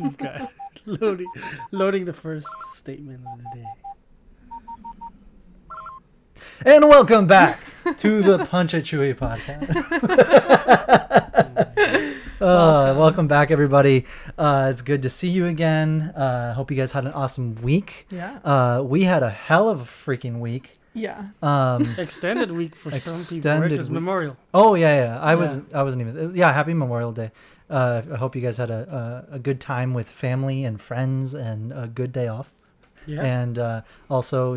Okay. Loading the first statement of the day. And welcome back to the Chewie podcast. Welcome back, everybody. It's good to see you again. Hope you guys had an awesome week. Yeah. We had a hell of a freaking week. Yeah. Extended week for some people, right? Because Memorial. Oh yeah. I wasn't even. Yeah, happy Memorial Day. I hope you guys had a good time with family and friends and a good day off. Yeah. And also,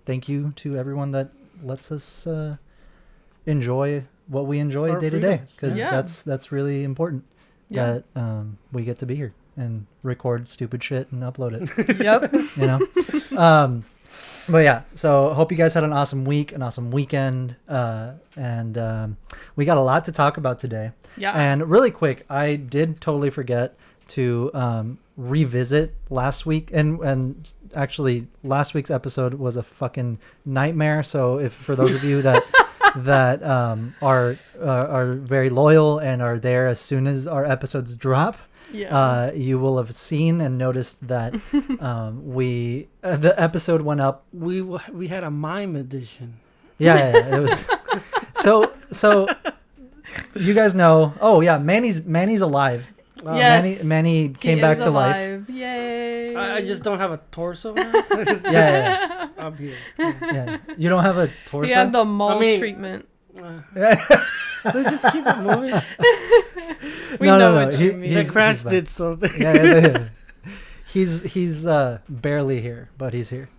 thank you to everyone that lets us enjoy what we enjoy day to day, because that's really important. That we get to be here and record stupid shit and upload it. Yep. But yeah, so hope you guys had an awesome week, an awesome weekend, and we got a lot to talk about today. Yeah. And really quick, I did totally forget to revisit last week, and actually last week's episode was a fucking nightmare. So if for those of you that are very loyal and are there as soon as our episodes drop, you will have seen and noticed that the episode went up. We had a mime edition. Yeah, it was so you guys know. Oh yeah, Manny's alive. Yes, Manny came back to life. Yay! I just don't have a torso. Yeah. I'm here. Yeah, you don't have a torso. He had the mold treatment. Let's just keep it moving. We know what you mean. The crash did something. Yeah. He's barely here, but he's here.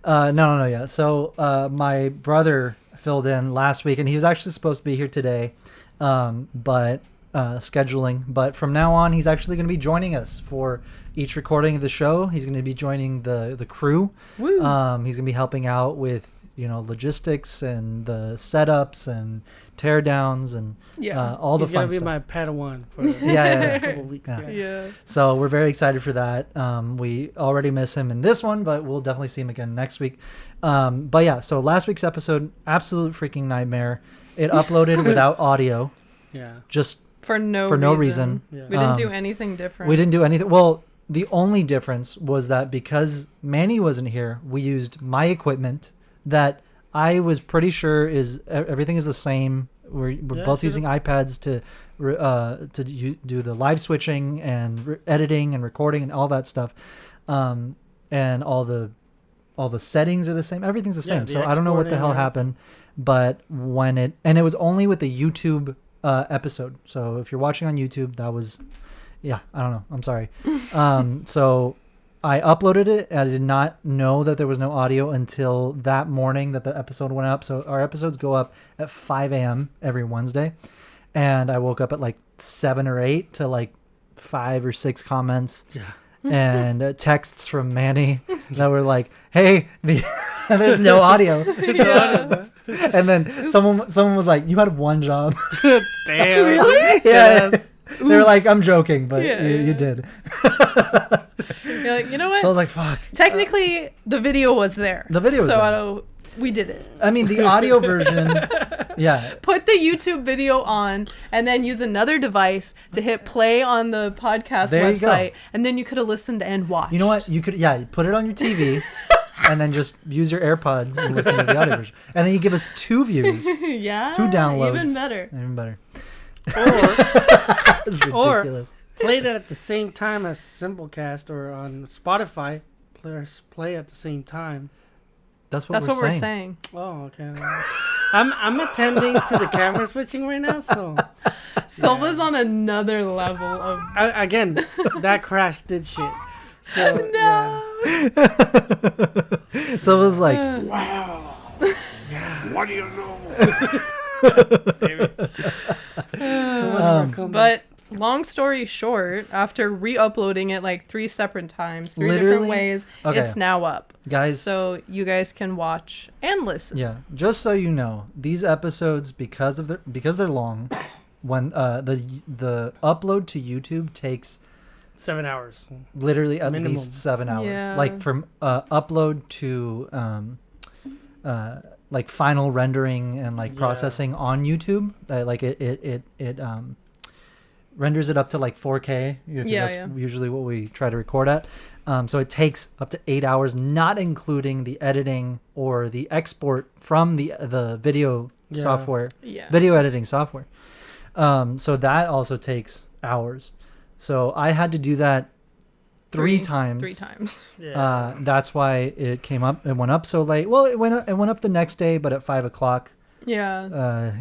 Yeah. So my brother filled in last week, and he was actually supposed to be here today, but scheduling. But from now on, he's actually going to be joining us for each recording of the show. He's going to be joining the crew. Woo. He's going to be helping out with logistics and the setups and teardowns and all the fun stuff. He's going to be my Padawan for the next couple of weeks. Yeah. So we're very excited for that. We already miss him in this one, but we'll definitely see him again next week. But yeah, so last week's episode, absolute freaking nightmare. It uploaded without audio. Yeah. Just for no reason. Yeah. We didn't do anything different. We didn't do anything. Well, the only difference was that because Manny wasn't here, we used my equipment that I was pretty sure everything is the same. We're both using iPads to do the live switching and editing and recording and all that stuff, and all the settings are the same. Everything's the same. So I don't know what the hell happened, but it was only with the YouTube episode. So if you're watching on YouTube, that was, I don't know. I'm sorry. So I uploaded it. I did not know that there was no audio until that morning that the episode went up. So our episodes go up at 5 a.m. every Wednesday. And I woke up at like 7 or 8 to like 5 or 6 comments and texts from Manny that were like, hey, there's no audio. And then someone was like, you had one job. Damn. Really? Yes. They were like, I'm joking, but you did. You're like, you know what? So I was like, fuck. Technically, the video was there. The video was there. We did it. I mean, the audio version, Put the YouTube video on and then use another device to hit play on the podcast website. And then you could have listened and watched. You know what? You could, put it on your TV and then just use your AirPods and listen to the audio version. And then you give us 2 views. 2 downloads. Even better. It's ridiculous. Play it at the same time as Simplecast or on Spotify. Play at the same time. That's what we're saying. Oh, okay. I'm attending to the camera switching right now, so Silva's on another level of. Again, that crash did shit. So Silva's like, wow. What do you know? So much for coming. But long story short, after re-uploading it like 3 separate times, 3 different ways, it's now up, guys. So you guys can watch and listen. Yeah, just so you know, these episodes, because they're long, when the upload to YouTube takes 7 hours, literally at minimum. Least 7 hours. Yeah. Like from upload to like final rendering and like processing on YouTube. Like renders it up to like 4K. That's usually what we try to record at. So it takes up to 8 hours, not including the editing or the export from the video software, video editing software. So that also takes hours. So I had to do that three times. Yeah. That's why it went up so late. Well, it went up the next day, but at 5 o'clock. Yeah.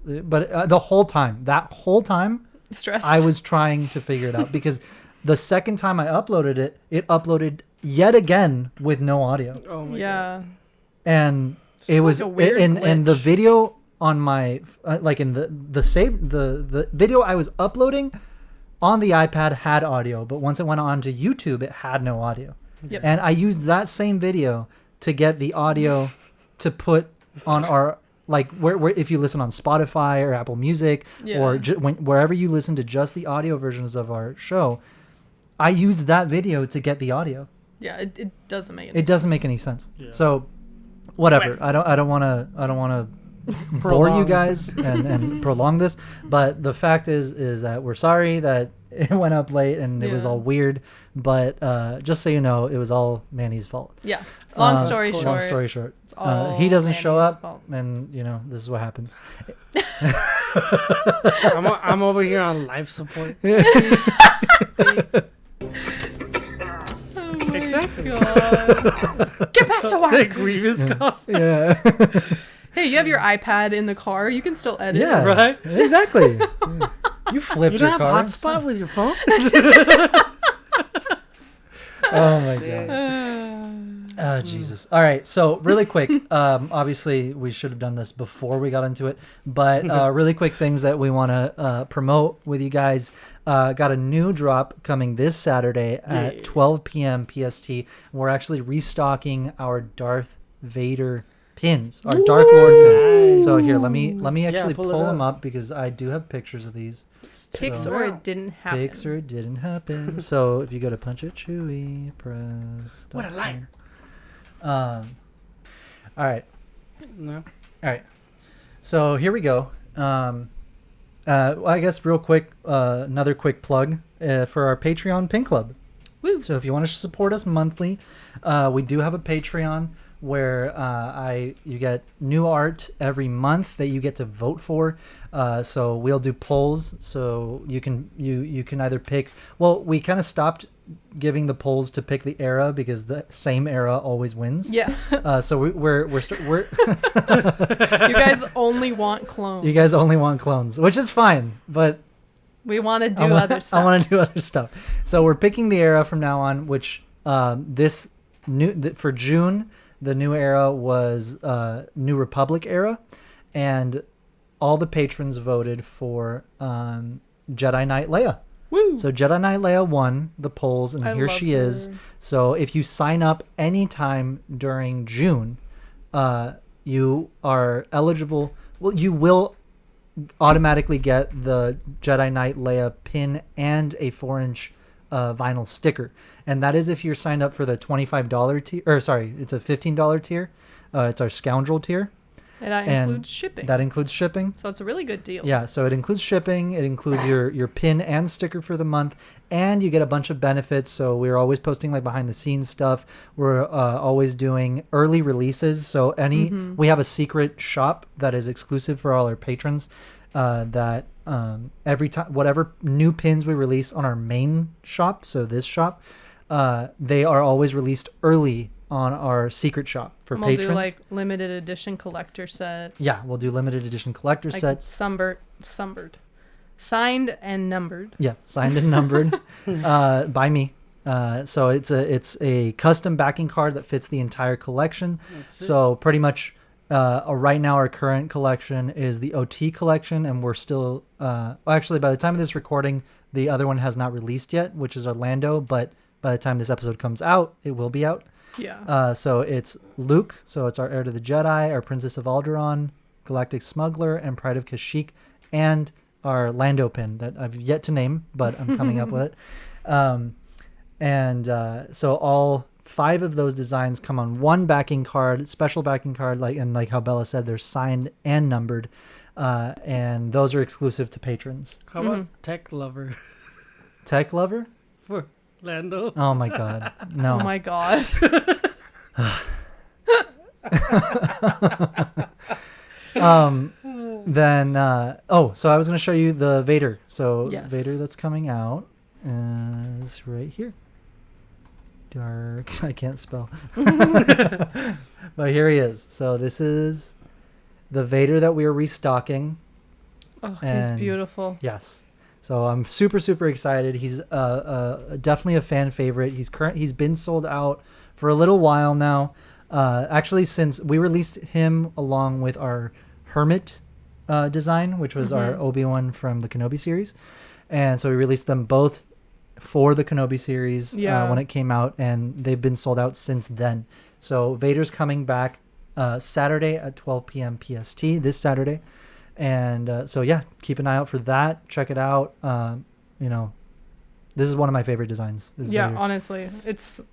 But the whole time, stressed. I was trying to figure it out because the second time I uploaded it uploaded yet again with no audio. Oh my God. And it was like a weird and the video on my like in the video I was uploading on the iPad had audio, but once it went onto YouTube, it had no audio. Yep. And I used that same video to get the audio to put on our where if you listen on Spotify or Apple Music or wherever you listen to just the audio versions of our show, I used that video to get the audio. Yeah, it doesn't make any sense. It doesn't make any sense. Yeah. So whatever. I don't want to bore you guys and prolong this, but the fact is that we're sorry that it went up late and it was all weird, but just so you know, it was all Manny's fault. Yeah. Long story short, he doesn't show up fault. And this is what happens. I'm over here on life support. Exactly. God. Get back to work. The grievous cough. Yeah. Hey, you have your iPad in the car. You can still edit. Yeah, right. Exactly. You flipped you your don't car. have hotspot with your phone. Oh my God. Oh Jesus. All right. So really quick. Obviously, we should have done this before we got into it, but really quick things that we want to promote with you guys. Got a new drop coming this Saturday at 12 p.m. PST. We're actually restocking our Darth Vader pins, our Dark Lord pins. So here, let me actually pull them up because I do have pictures of these. Pics or it didn't happen. Pics or it didn't happen. So if you go to Punch It Chewie, press. What a liar. All right. No. All right. So here we go. I guess real quick, another quick plug for our Patreon Pin Club. Woo. So if you want to support us monthly, we do have a Patreon where you get new art every month that you get to vote for. So we'll do polls. So you can either pick. Well, we kind of stopped giving the polls to pick the era because the same era always wins. Yeah. So we're You guys only want clones. You guys only want clones, which is fine, but we want to do other stuff. I want to do other stuff. So we're picking the era from now on, which for June. The new era was New Republic era, and all the patrons voted for Jedi Knight Leia. Woo! So Jedi Knight Leia won the polls, and here she is. So if you sign up anytime during June, you are eligible. Well, you will automatically get the Jedi Knight Leia pin and a 4-inch vinyl sticker. And that is if you're signed up for the $25 tier, or sorry, it's a $15 tier. It's our Scoundrel tier. And that includes shipping. That includes shipping. So it's a really good deal. Yeah, so it includes shipping. It includes your pin and sticker for the month. And you get a bunch of benefits. So we're always posting like behind the scenes stuff. We're always doing early releases. So we have a secret shop that is exclusive for all our patrons. That every time, whatever new pins we release on our main shop, so this shop, they are always released early on our secret shop for patrons. We'll do like limited edition collector sets. Yeah, we'll do limited edition collector sets. Sunbird. Signed and numbered. Yeah, signed and numbered by me. So it's a custom backing card that fits the entire collection. So pretty much right now our current collection is the OT collection, and we're still actually by the time of this recording the other one has not released yet, which is Orlando, but by the time this episode comes out it will be out. Yeah. So it's Luke, so it's our Heir to the Jedi, our Princess of Alderaan, Galactic Smuggler, and Pride of Kashyyyk, and our Lando pin that I've yet to name, but I'm coming up with it. So all 5 of those designs come on one backing card, special backing card, like how Bella said, they're signed and numbered. and those are exclusive to patrons. How about Tech Lover Tech Lover? for Lando? Oh my god, no. Oh my god. Then so I was going to show you the Vader. So Yes. Vader that's coming out is right here. Dark. I can't spell. But here he is. So this is the Vader that we are restocking. Oh, he's And- beautiful. Yes. So I'm super, super excited. He's definitely a fan favorite. He's been sold out for a little while now. Actually, since we released him along with our Hermit design, which was our Obi-Wan from the Kenobi series. And so we released them both for the Kenobi series when it came out, and they've been sold out since then. So Vader's coming back Saturday at 12 p.m. PST, this Saturday. And so, yeah, keep an eye out for that. Check it out. This is one of my favorite designs. Yeah, Vader. honestly.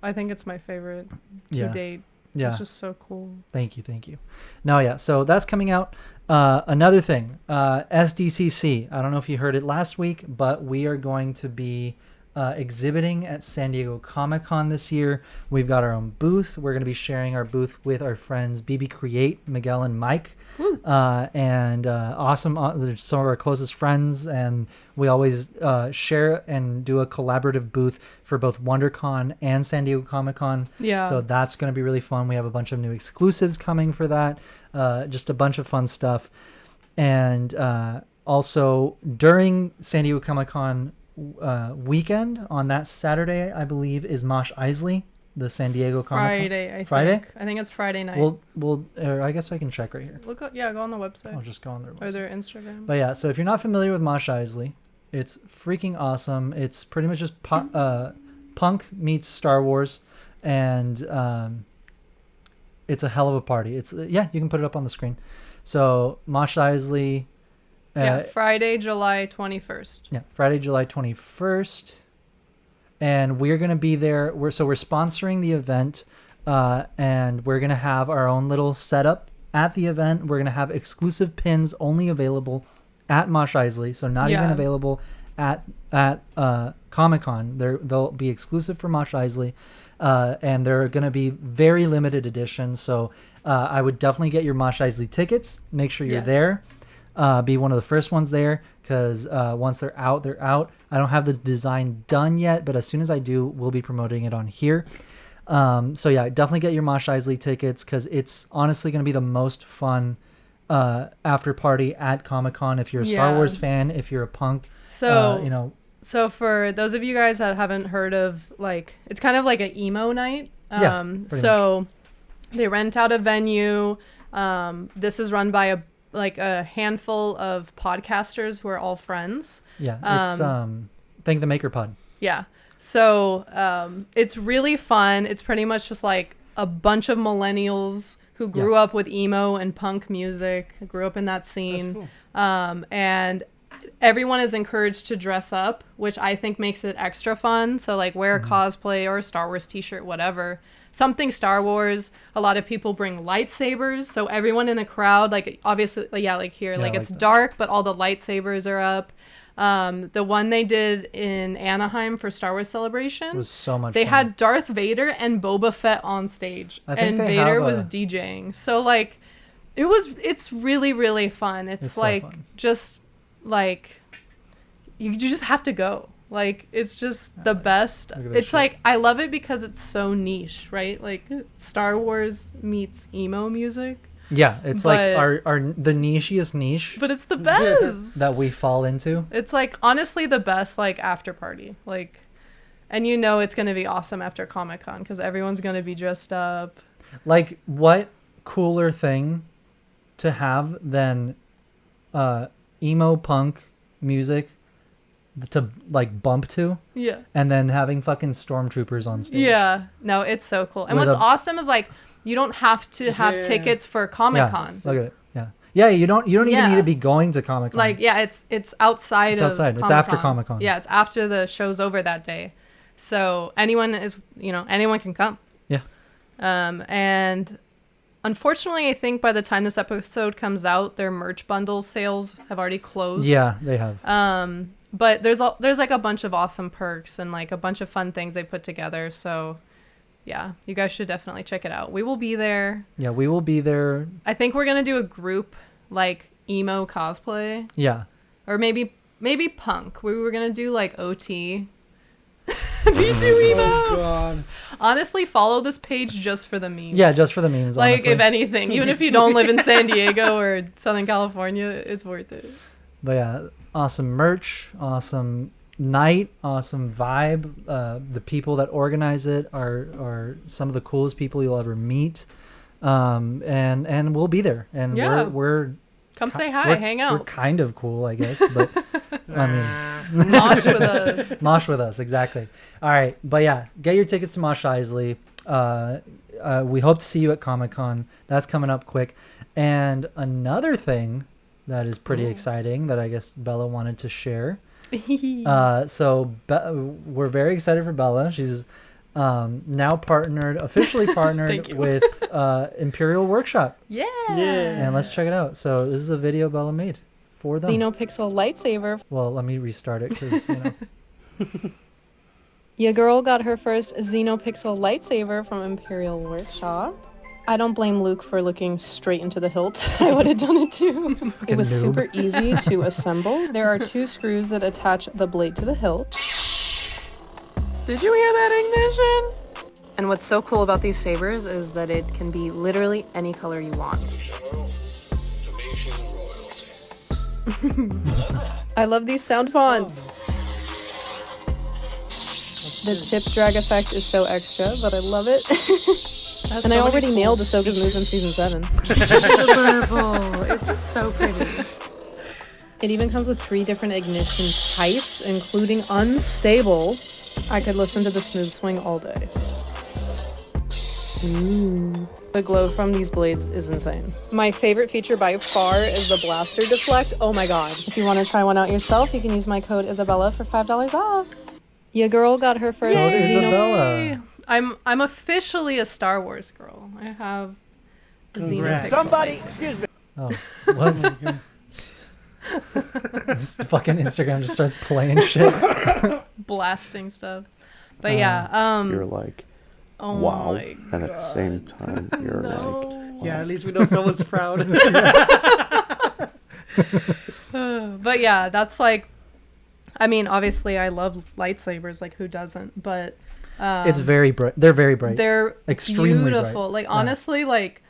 I think it's my favorite to date. Yeah. It's just so cool. Thank you. No, yeah. So that's coming out. Another thing, SDCC. I don't know if you heard it last week, but we are going to be exhibiting at San Diego Comic-Con this year. We've got our own booth. We're going to be sharing our booth with our friends BB Create, Miguel and Mike. And awesome. They're some of our closest friends, and we always share and do a collaborative booth for both WonderCon and San Diego Comic-Con. Yeah. So that's going to be really fun. We have a bunch of new exclusives coming for that. Just a bunch of fun stuff. And also during San Diego Comic-Con weekend on that Saturday, I believe, is Mosh Isley, the San Diego Comic-Con. Friday? I think it's Friday night. I guess I can check right here. Go on the website. I'll just go on their website. Or their Instagram. But yeah, so if you're not familiar with Mosh Isley, it's freaking awesome. It's pretty much just punk meets Star Wars, and it's a hell of a party. You can put it up on the screen. So Mosh Isley. Friday, July 21st. Yeah, Friday, July 21st. And we're going to be there. We're sponsoring the event, and we're going to have our own little setup at the event. We're going to have exclusive pins only available at Mosh Isley, so not even available at Comic-Con. They'll be exclusive for Mosh Isley, and they're going to be very limited editions. So I would definitely get your Mosh Isley tickets. Make sure you're there. Be one of the first ones there, because once they're out, they're out. I don't have the design done yet, but as soon as I do, we'll be promoting it on here. So yeah, definitely get your Mosh Isley tickets, because it's honestly going to be the most fun after party at Comic-Con. If you're a Star Wars fan, if you're a punk, so for those of you guys that haven't heard of, it's kind of like an emo night. So they rent out a venue. This is run by a handful of podcasters who are all friends. It's Thank the Maker Pod. So it's really fun. It's pretty much just like a bunch of millennials who grew up with emo and punk music, grew up in that scene. That's cool. And everyone is encouraged to dress up, which I think makes it extra fun. So wear a cosplay or a Star Wars t-shirt, whatever. Something Star Wars. A lot of people bring lightsabers, so everyone in the crowd, obviously, here, it's dark, but all the lightsabers are up. The one they did in Anaheim for Star Wars Celebration, It was so much they fun. had Darth Vader and Boba Fett on stage, and Vader was DJing. So it's really, really fun. It's so fun. You just have to go. It's just the best. It's I love it because it's so niche, right? Star Wars meets emo music. Yeah, it's our the nichiest niche, but it's the best that we fall into. It's honestly the best after party. And it's gonna be awesome after Comic-Con because everyone's gonna be dressed up. What cooler thing to have than emo punk music to bump to, and then having fucking stormtroopers on stage. No, it's so cool. And what's awesome is you don't have to have tickets for Comic-Con. Look at it. You don't even need to be going to Comic-Con. It's outside of Comic-Con. It's after Comic-Con. It's after the show's over that day, so anyone can come. And Unfortunately, I think by the time this episode comes out, their merch bundle sales have already closed. Yeah, they have. But there's like a bunch of awesome perks and like a bunch of fun things they put together. So yeah, you guys should definitely check it out. We will be there. Yeah, we will be there. I think we're going to do a group like emo cosplay. Yeah. Or maybe punk. We were going to do like OT. Me too, emo. Oh God. Honestly, follow this page just for the memes. Yeah, just for the memes, like honestly. if anything, even if you don't live in San Diego or Southern California, it's worth it. But yeah, awesome merch, awesome night, awesome vibe. The people that organize it are some of the coolest people you'll ever meet. And we'll be there. And Yeah. we're Come say hi, hang We're out. kind of cool, I guess, but I mean, Mosh with us. mosh with us, exactly. All right, but yeah, get your tickets to Mosh Isley. We hope to see you at Comic-Con. That's coming up quick. And another thing that is pretty exciting that I guess Bella wanted to share. So we're very excited for Bella. She's now officially partnered with Imperial Workshop. Yeah. And let's check it out. So this is a video Bella made for them. Xenopixel lightsaber. Well, let me restart it because, Your girl got her first Xenopixel lightsaber from Imperial Workshop. I don't blame Luke for looking straight into the hilt. I would have done it too. It was noob. super easy to assemble. There are 2 screws that attach the blade to the hilt. Did you hear that ignition? And what's so cool about these sabers is that it can be literally any color you want. I love these sound fonts. The tip drag effect is so extra, but I love it. And I already nailed Ahsoka's move in season 7. Adorable. It's so pretty. It even comes with 3 different ignition types, including unstable. I could listen to the smooth swing all day. Ooh. The glow from these blades is insane. My favorite feature by far is the blaster deflect. Oh my god. If you want to try one out yourself, you can use my code Isabella for $5 off. Your girl got her first Oh, Isabella. I'm officially a Star Wars girl. I have a Congrats. Xenopixel. Oh, what? This fucking Instagram just starts playing shit. Blasting stuff. But yeah, You're like, oh wow. my And at the same time, you're like, Yeah, at least we know someone's proud. But yeah, that's like, I mean, obviously I love lightsabers, like who doesn't, but It's very bright. They're very bright. they're Extremely beautiful. bright. Like Yeah. honestly, like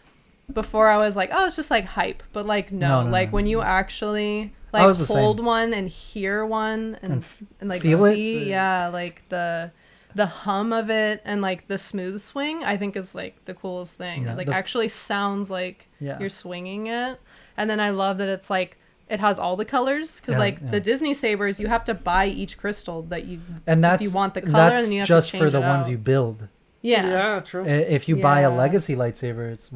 before I was like, oh, it's just like hype, but like no, No, like no. when you actually I like was the hold same. one and hear one and like feel it? see, yeah, like the hum of it and like the smooth swing, I think is like the coolest thing. Yeah, It, like the f- actually sounds like Yeah. you're swinging it, and then I love that it's like it has all the colors because Yeah, like yeah. the Disney sabers, you have to buy each crystal that you And that's if you want the color, that's and then you have just to for change the it ones out. you build. yeah. Yeah, true. If you buy a Yeah. legacy lightsaber, it's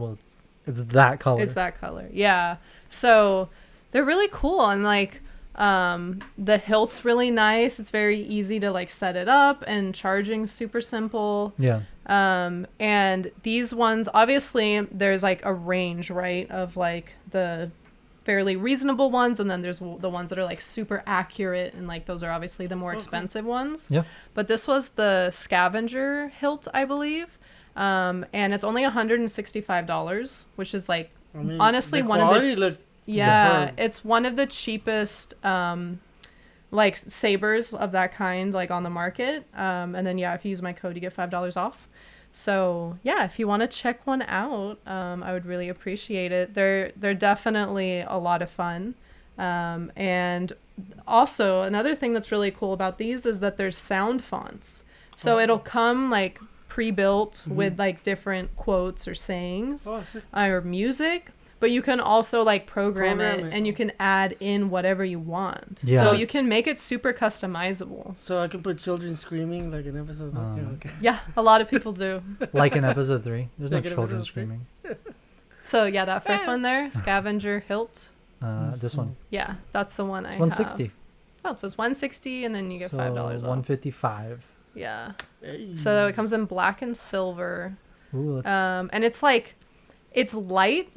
that color. It's that color. Yeah. So they're really cool. And like the hilt's really nice. It's very easy to like set it up, and charging's super simple. Yeah. And these ones, obviously there's like a range, right, of like the fairly reasonable ones, and then there's the ones that are like super accurate, and like those are obviously the more expensive ones. Yeah. But this was the scavenger hilt, I believe. And it's only $165, which is like I mean, honestly the one of the quality looked yeah, superb. it's one of the cheapest like sabers of that kind like on the market. And then yeah, if you use my code you get $5 off. So yeah, if you want to check one out, I would really appreciate it. They're definitely a lot of fun. And also another thing that's really cool about these is that there's sound fonts. So it'll come like pre-built with like different quotes or sayings Oh, sick. or music, but you can also like program Program it it. and you can add in whatever you want. Yeah. So you can make it super customizable. So I can put children screaming like an episode. Okay. Yeah, a lot of people do. Like in episode 3. There's no Like in children episode 3. screaming. So yeah, that first one there, scavenger hilt. This one. Yeah, that's the one I It's 160. have. Oh, so it's 160 and then you get So $5 off. 155. Yeah. Hey. So it comes in black and silver. Ooh, let's And it's like it's light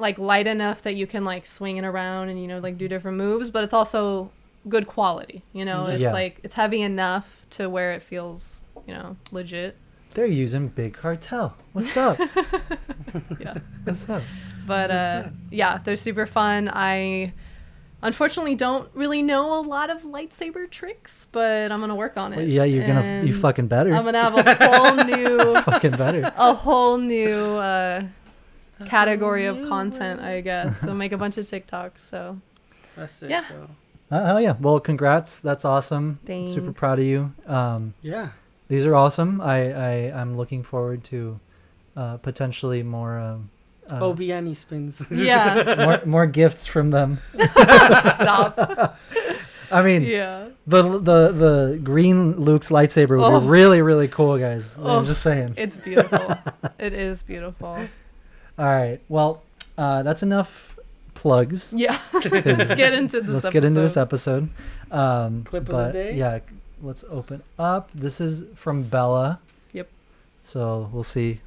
enough that you can like swing it around and, you know, like do different moves, but it's also good quality, you know. It's like it's heavy enough to where it feels, you know, legit. They're using Big Cartel. What's up? Yeah. What's up? But yeah, they're super fun. I unfortunately don't really know a lot of lightsaber tricks, but I'm gonna work on it. Well, yeah, you fucking better. I'm gonna have a whole new fucking better. A whole new category of content, I guess. So make a bunch of TikToks. So That's it. Yeah. Oh yeah. Well, congrats. That's awesome. Thanks. Super proud of you. Yeah. These are awesome. I'm looking forward to potentially more Obiani spins. yeah. more gifts from them. Stop. I mean, Yeah. the green Luke's lightsaber would be really, really cool, guys. I'm just saying. It's beautiful. It is beautiful. All right. Well, that's enough plugs. Yeah. Let's get into this episode. Clip of the day? Yeah, let's open up. This is from Bella. Yep. So we'll see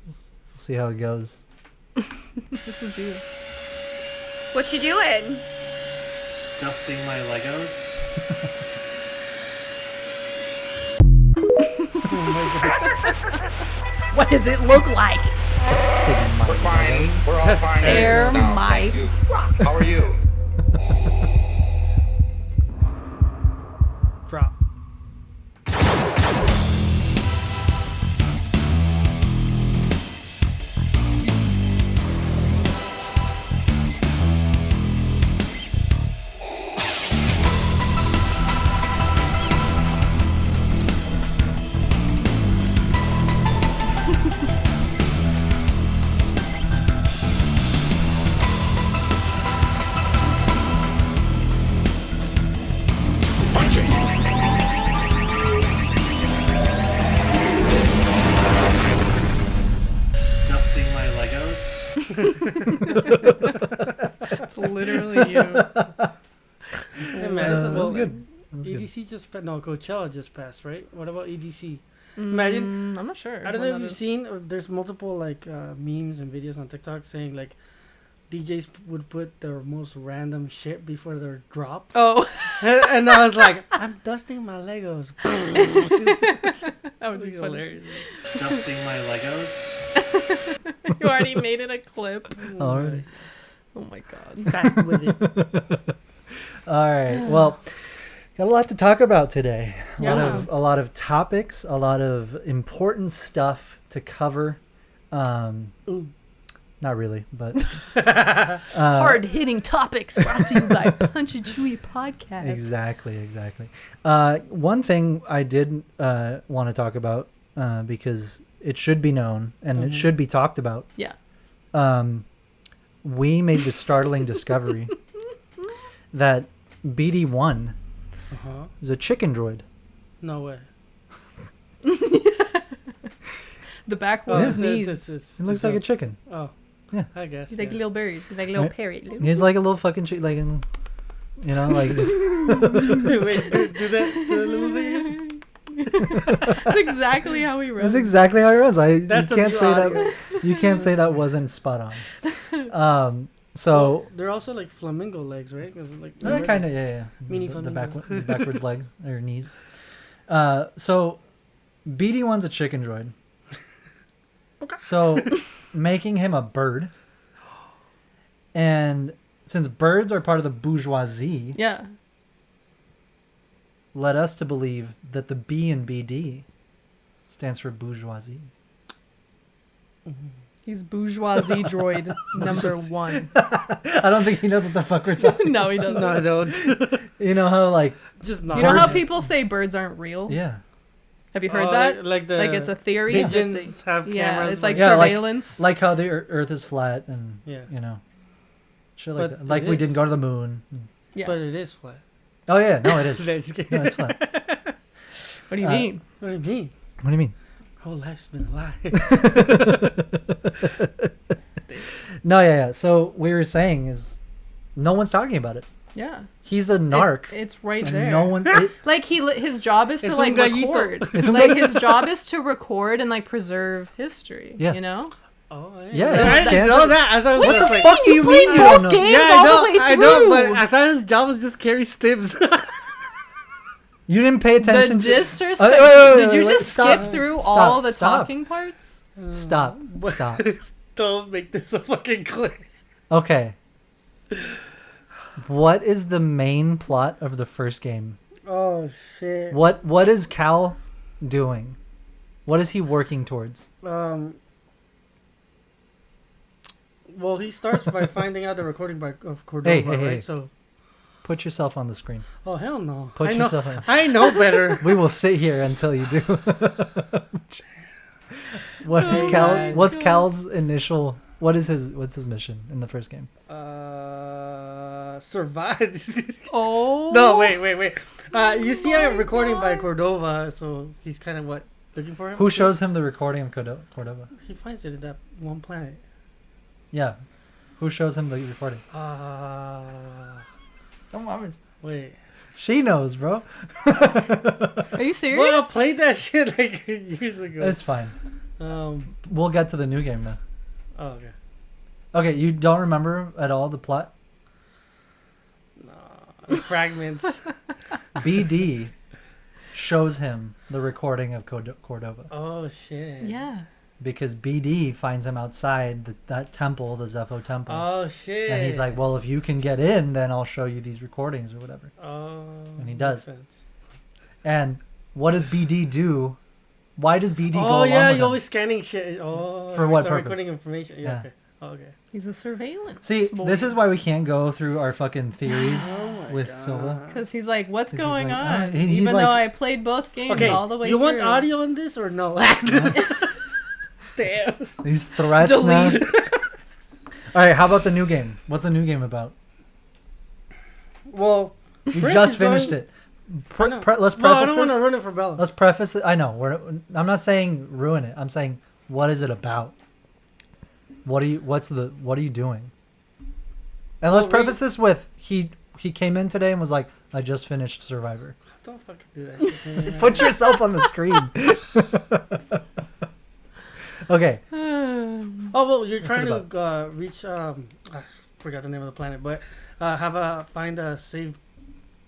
how it goes. This is you. What you doing? Dusting my Legos. What does it look like? We're fine. We're all fine. Air No, my thank you. How are you? Drop. Dusting my Legos. It's literally you. Hey man, That was good. EDC just passed. No, Coachella just passed, right? What about EDC? Imagine. I'm not sure. I don't know if you've seen. There's multiple like memes and videos on TikTok saying like DJs would put their most random shit before their drop, Oh, and I was like, I'm dusting my Legos. that would be hilarious. Dusting my Legos. You already made it a clip. Already. Oh my god. Fast with it. All right. Well, got a lot to talk about today. Yeah. A lot of topics, a lot of important stuff to cover. Ooh. Not really, but Hard hitting topics brought to you by Punch and Chewie Podcast. Exactly. One thing I did want to talk about because it should be known and it should be talked about. Yeah. We made the startling discovery that BD1 is a chicken droid. No way. The backwards it's- knees. It looks like a chicken. Oh. Yeah. I guess. He's like a yeah. little bird. He's like a little Right. parrot. He's like a little fucking like, you know, like just. Wait, do that little thing. That's exactly how he runs. That's exactly how it was. That's You can't a say audio. that. You can't say that wasn't spot on. So They're also like flamingo legs, right? Like kind of yeah. Mini the flamingo. the backwards legs or knees. So BD1's a chicken droid. So making him a bird. And since birds are part of the bourgeoisie, Yeah. led us to believe that the B in BD stands for bourgeoisie. He's bourgeoisie droid number 1. I don't think he knows what the fuck we're talking. No, he doesn't. No, I don't. You know how like Just not. You know how Birds- people say birds aren't real? yeah. Have you heard that? Like the Like it's a theory. that pigeons they- have yeah, cameras. it's like Yeah, like- surveillance. Like how the Earth is flat and Yeah. you know, shit like But that. Like it we is. didn't go to the moon. Yeah. But it is flat. Oh yeah, no, it is. Just kidding. No, it's flat. What do you mean? What do you mean? What do you mean? Whole life's been a lie. No, yeah. So we were saying is, no one's talking about it. Yeah. He's a narc. It's right and there. no one. Like his job is to Es like un gallito. record. Es un Like gallito. his job is to record and like preserve history. Yeah. You know? Oh, Yeah, I he didn't scans know it. that. I thought it was What just the like, fuck do you mean you don't know? games yeah, all the way I know, but through. I thought his job was just carry stims. You didn't pay attention The to... gist or wait, Did you wait, just stop. skip through Stop, all the stop. talking parts? Stop. Don't make this a fucking clip. Okay. What is the main plot of the first game? Oh shit. What is Cal doing? What is he working towards? Well, he starts by finding out the recording of Cordova, Hey, right? hey. So, Put yourself on the screen. oh hell no. Put I know, yourself on. I know better. We will sit here until you do. What is Oh Cal? my What's God. Cal's initial? What's his mission in the first game? Survive. Oh. No, wait. You see a recording by Cordova, so he's kind of looking for him. Who shows him the recording of Cordova? He finds it at that one planet. Yeah, who shows him the recording? Wait. She knows, bro. Are you serious? Well, I played that shit like years ago. It's fine. Um. We'll get to the new game now. Oh, okay. Okay, you don't remember at all the plot? No, fragments. BD shows him the recording of Cordova Oh shit. Yeah. because BD finds him outside that temple, the Zepho temple. Oh shit. And he's like, well, if you can get in, then I'll show you these recordings or whatever. Oh. And he does. makes sense. And what does BD do? Why does BD go Oh along yeah, with you're him? always scanning shit. Oh. For what start purpose? Recording information. Yeah. Yeah. Okay. Oh, okay. He's a surveillance. See, boy. this is why we can't go through our fucking theories Oh my with God. Silva. Because he's like, what's 'Cause he's going like, on? he's Even like- though I played both games Okay. all the way You want through. audio in this or no? Damn. These threats now. All right, how about the new game? What's the new game about? Well, We Chris just is finished going- it. I know. Let's No, I preface don't want this. to ruin it for Bella. Let's preface it. I know. I'm not saying ruin it. I'm saying what is it about? What are you doing? And let's Well, preface this with he came in today and was like, I just finished Survivor. Don't fucking do that shit. Man. Put yourself on the screen. Okay. Oh well, you're What's it trying to reach. I forgot the name of the planet, but find a safe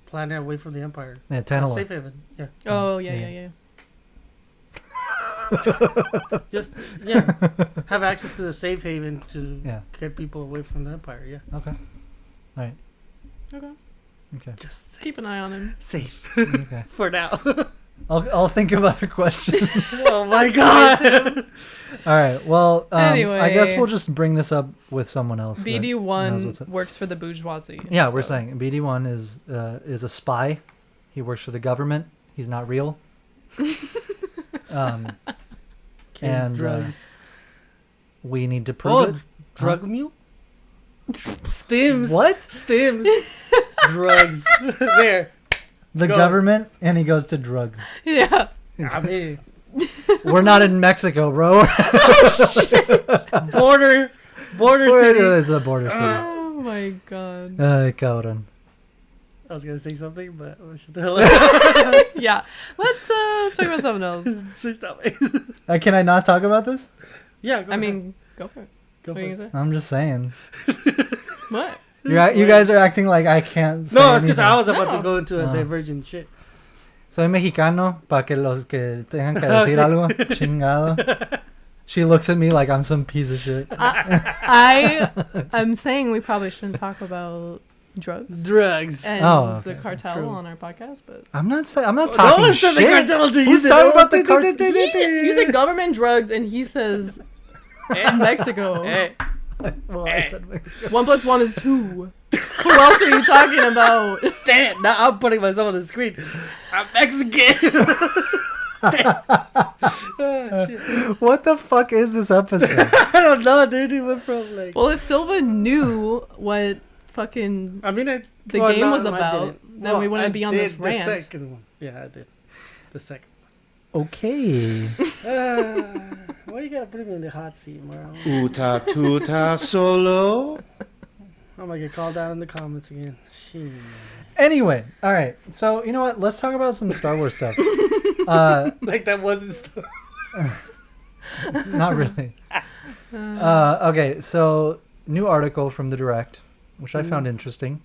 planet away from the Empire. Yeah, A Tantalor. safe haven. Yeah. Oh, yeah. Just have access to the safe haven to Yeah. get people away from the Empire. Yeah. Okay. Okay. Okay. Just Keep an eye on him. safe Okay. for now. I'll think of other questions. Oh my god. All right. Well, Anyway. I guess we'll just bring this up with someone else. that knows BD1 what's up. works for the bourgeoisie. Yeah, we're so- saying BD1 is a spy. He works for the government. He's not real. Carries And, drugs. We need to prove Oh, it. drug mule. Stims. What? Stims. Drugs. There. The Go. government, and he goes to drugs. Yeah. I mean, We're not in Mexico, bro. border city. It's a border city. Oh my god. Cabrón. I was gonna say something, but shut the hell up. Yeah. Let's talk about something else. Please stop it. Can I not talk about this? Yeah, go I for mean, go for it. it. Go What for are you it. gonna say? I'm just saying. What? You guys are acting like I can't say No, it's because I anything. was about No. to go into a Oh. divergent shit. Soy mexicano, para que los que tengan que decir algo, chingado. She looks at me like I'm some piece of shit. I'm saying we probably shouldn't talk about drugs Drugs. and Oh, the okay. cartel True. on our podcast, but I'm not talking No one said shit. the cartel to Who's use talking it. about the cartel? you said government drugs and he says Mexico. Hey. Well, I said Mexico. 1 + 1 is 2. Who else are you talking about? Damn, now I'm putting myself on the screen. I'm Mexican. Oh, shit. What the fuck is this episode? I don't know, dude. He went from like. Well, if Silva knew what fucking I mean, the well, game no, was no, I about, didn't. then we wouldn't I be on did this rant. The second one. Yeah, I did. The second. Okay. Why you gotta put me in the hot seat, Merle? Uta tuta solo. I'm gonna get called out in the comments again. Shit. Anyway, all right. So you know what? Let's talk about some Star Wars stuff. Like that wasn't story. Not really. Okay, so new article from the Direct, which I found interesting,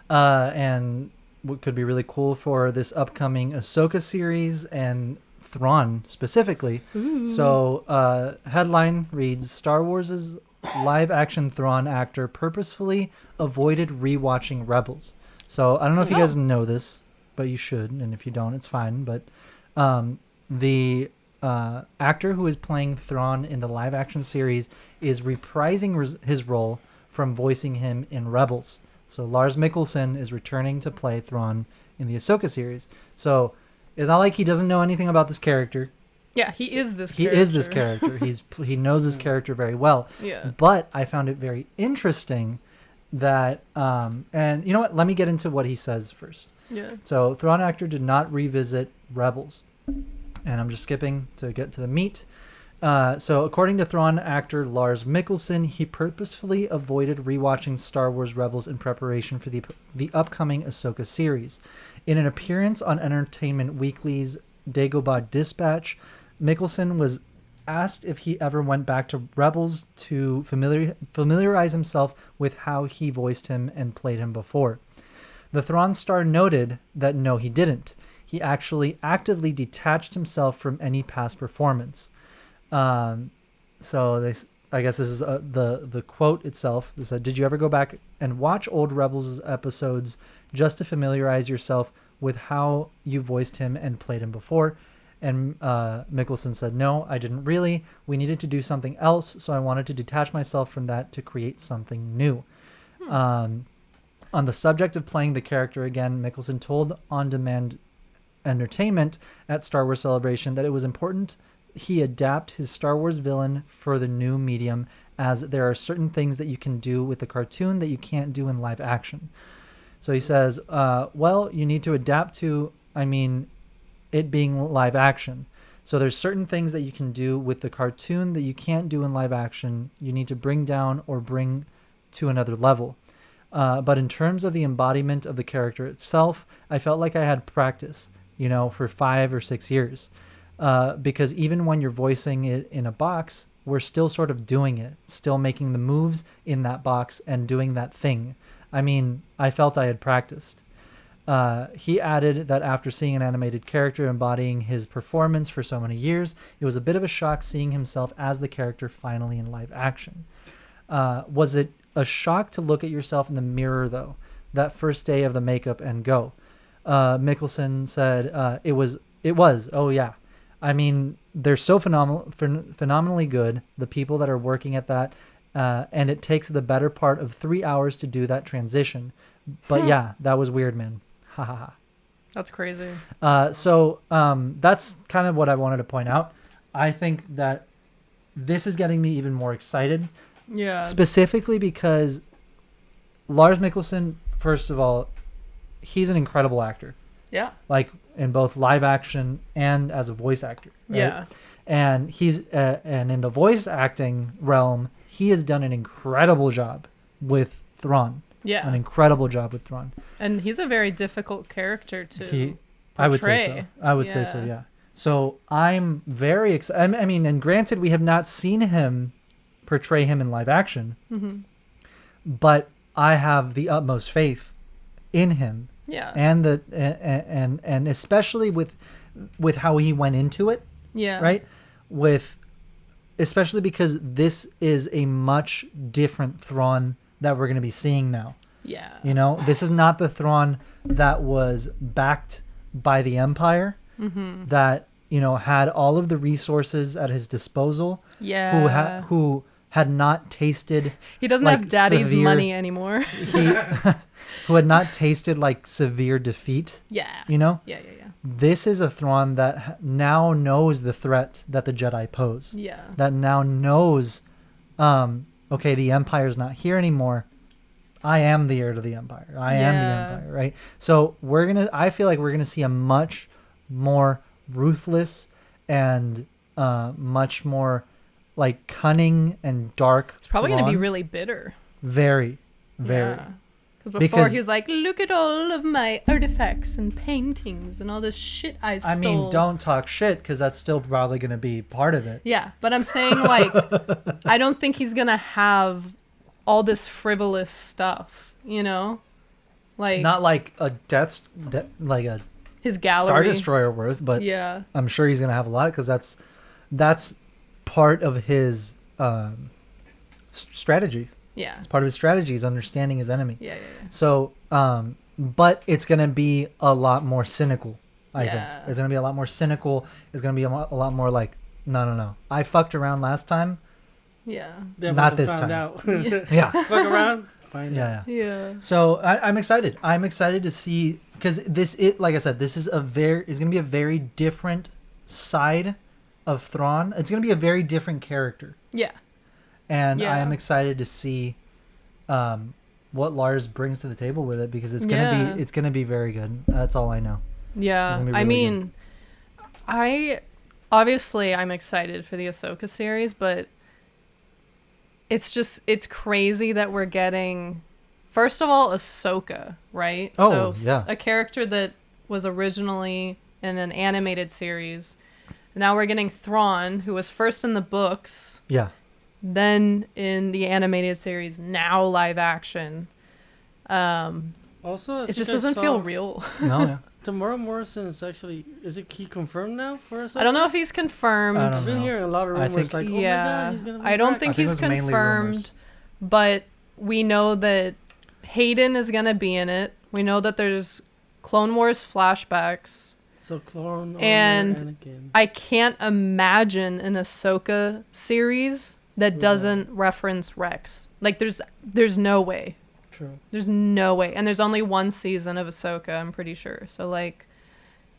and what could be really cool for this upcoming Ahsoka series and Thrawn specifically. So, headline reads: Star Wars' live-action Thrawn actor purposefully avoided rewatching Rebels. So I don't know if you guys know this, but you should, and if you don't, it's fine. But the actor who is playing Thrawn in the live-action series is reprising his role from voicing him in Rebels. So Lars Mikkelsen is returning to play Thrawn in the Ahsoka series. So it's not like he doesn't know anything about this character. Yeah, he is this He character. is this character. He knows this character very well. Yeah. But I found it very interesting that, and you know what? Let me get into what he says first. Yeah. So Thrawn actor did not revisit Rebels. And I'm just skipping to get to the meat. So according to Thrawn actor Lars Mikkelsen, he purposefully avoided rewatching Star Wars Rebels in preparation for the upcoming Ahsoka series. In an appearance on Entertainment Weekly's Dagobah Dispatch, Mikkelsen was asked if he ever went back to Rebels to familiarize himself with how he voiced him and played him before. The Thrawn star noted that no, he didn't. He actually actively detached himself from any past performance. So I guess this is the quote itself. It said, "Did you ever go back and watch old Rebels episodes just to familiarize yourself with how you voiced him and played him before?" And Mikkelsen said, "No, I didn't really. We needed to do something else, so I wanted to detach myself from that to create something new." On the subject of playing the character again, Mikkelsen told On Demand Entertainment at Star Wars Celebration that it was important he adapt his Star Wars villain for the new medium, as there are certain things that you can do with the cartoon that you can't do in live action. So he says, well, you need to adapt to, it being live action. So there's certain things that you can do with the cartoon that you can't do in live action. You need to bring down or bring to another level. But in terms of the embodiment of the character itself, I felt like I had practice, for 5 or 6 years. Because even when you're voicing it in a box, we're still sort of doing it, still making the moves in that box and doing that thing. I felt I had practiced. He added that after seeing an animated character embodying his performance for so many years, it was a bit of a shock seeing himself as the character finally in live action. Was it a shock to look at yourself in the mirror, though, that first day of the makeup and go? Mikkelsen said, it was, oh yeah. They're so phenomenally good, the people that are working at that, and it takes the better part of 3 hours to do that transition. But yeah, that was weird, man. Ha ha ha. That's crazy. So that's kind of what I wanted to point out. I think that this is getting me even more excited. Yeah. Specifically because Lars Mikkelsen, first of all, he's an incredible actor. Yeah. Like in both live action and as a voice actor. Right? Yeah. And he's and in the voice acting realm, he has done an incredible job with Thrawn. Yeah. An incredible job with Thrawn. And he's a very difficult character to portray. I would say so. I would say so, yeah. So I'm very excited. And granted, we have not seen him portray him in live action. Mm-hmm. But I have the utmost faith in him. Yeah. And and especially with how he went into it. Yeah. Right? Especially because this is a much different Thrawn that we're going to be seeing now. Yeah. This is not the Thrawn that was backed by the Empire, mm-hmm. that, had all of the resources at his disposal. Yeah. Who had not tasted. He doesn't have daddy's money anymore. Who had not tasted like severe defeat. Yeah. Yeah. This is a Thrawn that now knows the threat that the Jedi pose. Yeah. That now knows, okay, the Empire's not here anymore. I am the heir to the Empire. I am the Empire, right? So I feel like we're gonna see a much more ruthless and much more like cunning and dark. It's probably Thrawn. gonna be really bitter. Very, very. Yeah. Because before he was like, look at all of my artifacts and paintings and all this shit I stole. I mean, don't talk shit, because that's still probably going to be part of it. Yeah, but I'm saying, like, I don't think he's going to have all this frivolous stuff, you know? Like, not like a like a his gallery. Star Destroyer worth, but yeah. I'm sure he's going to have a lot, because that's part of his strategy. Yeah. It's part of his strategy is understanding his enemy. Yeah. So, but it's going to be a lot more cynical, I think. It's going to be a lot more cynical. It's going to be a lot more like, no. I fucked around last time. Yeah. Not this time. Out. Yeah. Fuck around. Find out. Yeah. So I'm excited. I'm excited to see, because like I said, this is going to be a very different side of Thrawn. It's going to be a very different character. Yeah. And I am excited to see what Lars brings to the table with it, because it's gonna be very good. That's all I know. Yeah, really I mean, good. I'm excited for the Ahsoka series, but it's crazy that we're getting, first of all, Ahsoka, right? Oh, so yeah. A character that was originally in an animated series. Now we're getting Thrawn, who was first in the books. Yeah. Then in the animated series, now live action. Also, it just doesn't feel real. No, yeah. Tamara Morrison is he confirmed now for us? I don't know if he's confirmed. I've been hearing a lot of rumors my God, he's gonna be I don't think he's confirmed, but we know that Hayden is gonna be in it. We know that there's Clone Wars flashbacks. So Clone and Anakin. I can't imagine an Ahsoka series that doesn't reference Rex. Like there's no way. True. There's no way. And there's only one season of Ahsoka, I'm pretty sure. So like,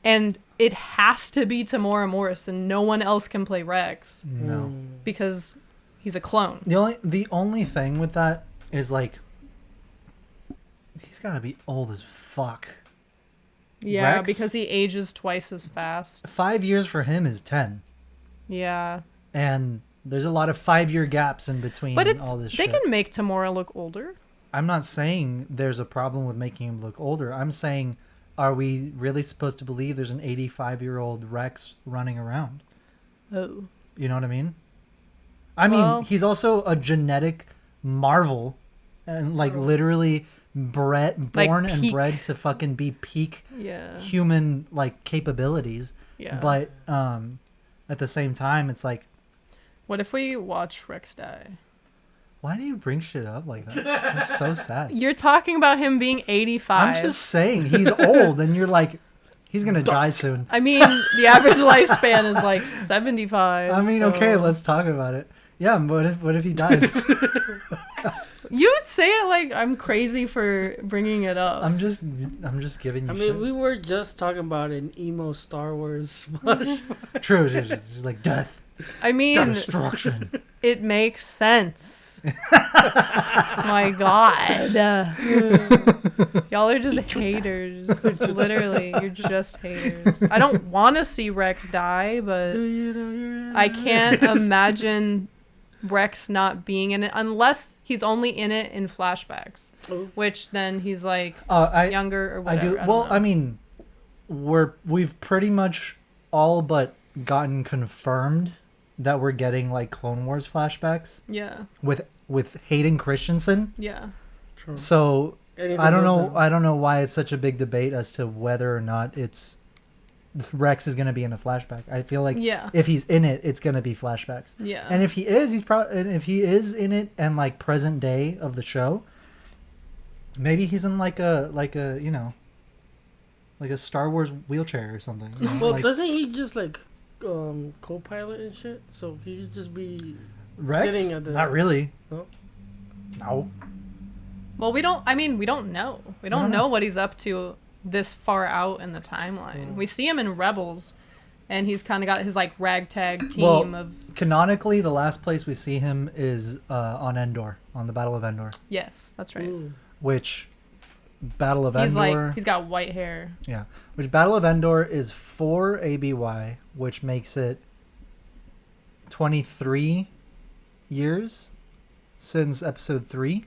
and it has to be Tamora Morrison. No one else can play Rex. No. Because he's a clone. The only thing with that is like, he's gotta be old as fuck. Yeah, Rex, because he ages twice as fast. 5 years for him is 10. Yeah. And there's a lot of 5-year gaps in between all this shit. They can make Tamora look older. I'm not saying there's a problem with making him look older. I'm saying, are we really supposed to believe there's an 85-year-old Rex running around? Oh. You know what I mean? I mean, he's also a genetic marvel, and like literally born and bred to fucking be peak human like capabilities. Yeah. But at the same time, it's like, what if we watch Rex die? Why do you bring shit up like that? It's so sad. You're talking about him being 85. I'm just saying he's old, and you're like, he's gonna die soon. I mean, the average lifespan is like 75. I mean, okay, let's talk about it. Yeah, but what if he dies? You say it like I'm crazy for bringing it up. I'm just giving you. Shit. We were just talking about an emo Star Wars. True, just like death. I mean, destruction. It makes sense. My God. Y'all are just haters. Literally, you're just haters. I don't want to see Rex die, but I can't imagine Rex not being in it unless he's only in it in flashbacks, which then he's like younger or whatever. I mean, we've pretty much all but gotten confirmed that we're getting like Clone Wars flashbacks. Yeah. With Hayden Christensen. Yeah. True. So I don't know why it's such a big debate as to whether or not Rex is going to be in a flashback. I feel like if he's in it, it's going to be flashbacks. Yeah. And if he is, if he is in it and like present day of the show, maybe he's in like a you know, like a Star Wars wheelchair or something. You know? Well, like, doesn't he just like co-pilot and shit? So he could just be Rex? sitting at the... Not really. No. Well, we don't know. We don't know what he's up to this far out in the timeline. We see him in Rebels, and he's kind of got his like ragtag team of... Canonically, the last place we see him is on Endor, on the Battle of Endor. Yes, that's right. Ooh. Which Battle of Endor... he's got white hair. Yeah. Which Battle of Endor is 4 ABY, which makes it 23 years since episode 3.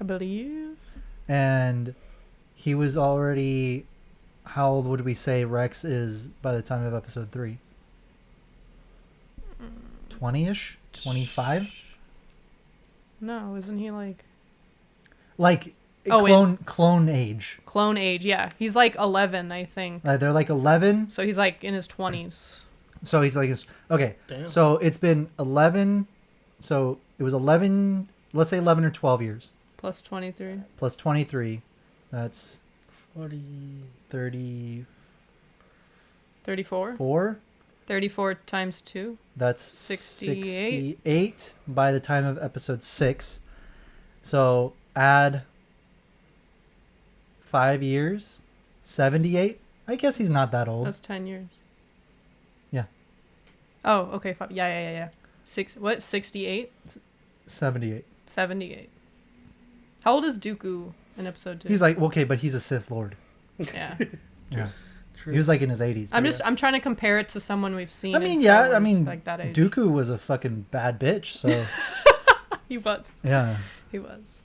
I believe. And he was already... How old would we say Rex is by the time of episode 3? 20-ish? 25? No, isn't he like... Like, clone age. Clone age, yeah. He's like 11, I think. They're like 11. So he's like in his 20s. So he's like... Okay, Damn. so it's been 11... So it was 11... Let's say 11 or 12 years. Plus 23. Plus 23. That's 40. 34? 34? 34 times 2. That's 68. 68 by the time of episode 6. So add 5 years. 78? I guess he's not that old. That's 10 years. Yeah. Oh, okay. Yeah. 68? 78. 78. How old is Dooku in episode 2? He's like, okay, but he's a Sith Lord. Yeah. Yeah. True. He was like in his 80s. I'm trying to compare it to someone we've seen. I mean, in Star yeah, I Wars, mean, like that age. Dooku was a fucking bad bitch, so He was. yeah. He was.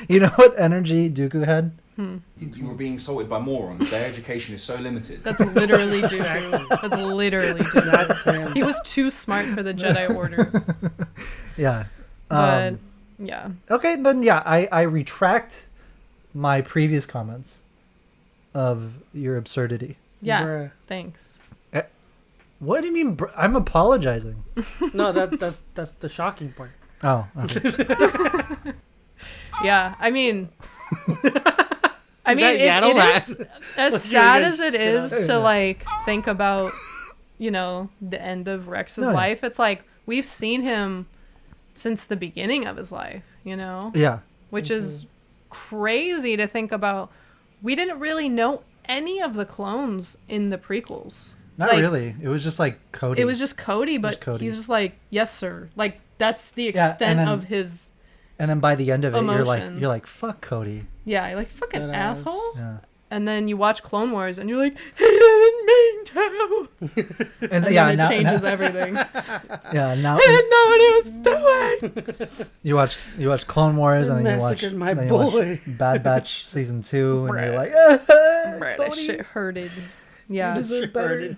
You know what energy Dooku had? You were being assaulted by morons. Their education is so limited. That's literally Dooku. That's literally Dooku. That's him. He was too smart for the Jedi Order. Yeah. But yeah. Okay, then yeah, I retract my previous comments of your absurdity. Yeah. Bruh. Thanks. What do you mean? I'm apologizing. No, that's the shocking part. Oh. Okay. Yeah. I mean, that it Yaddle is Rat? as What's sad your as it good- is to like think about, you know, the end of Rex's No, yeah. life. It's like we've seen him since the beginning of his life, you know, Yeah. which is crazy to think about. We didn't really know any of the clones in the prequels. Not Like, really. It was just like Cody. It was just Cody, but Cody. he's just like, yes, sir. Like that's the Yeah, and extent then- of his. And then by the end of it, Emotions. you're like, fuck Cody. Yeah, you're like fucking That ass. asshole. Yeah. And then you watch Clone Wars, and you're like, he didn't mean to. And, And yeah, then it now, changes now, everything. yeah, now He didn't know what he was doing. you watch Clone Wars, and then you watch, Massacred my then you watch boy. Bad Batch season 2, and you're Bruh. like, Right, that Cody, shit hurted. Yeah, you deserve better.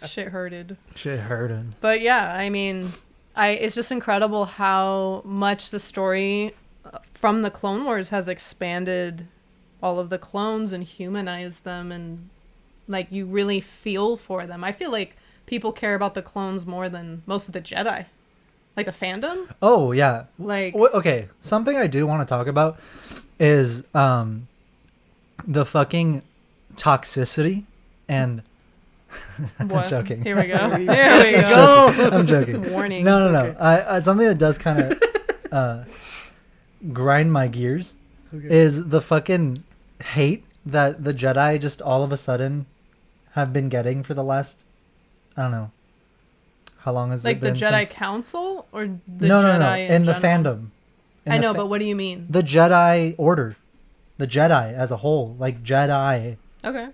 shit hurted. Shit hurted. But yeah, I mean, it's just incredible how much the story from the Clone Wars has expanded all of the clones and humanized them, and like you really feel for them. I feel like people care about the clones more than most of the Jedi, like the fandom. Oh yeah. Like Okay, something I do want to talk about is the fucking toxicity and what? I'm joking. Here we go. There we go. I'm joking. Warning. No. Okay. I something that does kind of grind my gears Okay. is the fucking hate that the Jedi just all of a sudden have been getting for the last, I don't know, how long has Like it the been Jedi since? Council or the No, Jedi in the general? fandom. In I the know, but what do you mean? the Jedi Order, the Jedi as a whole, like Jedi. Okay.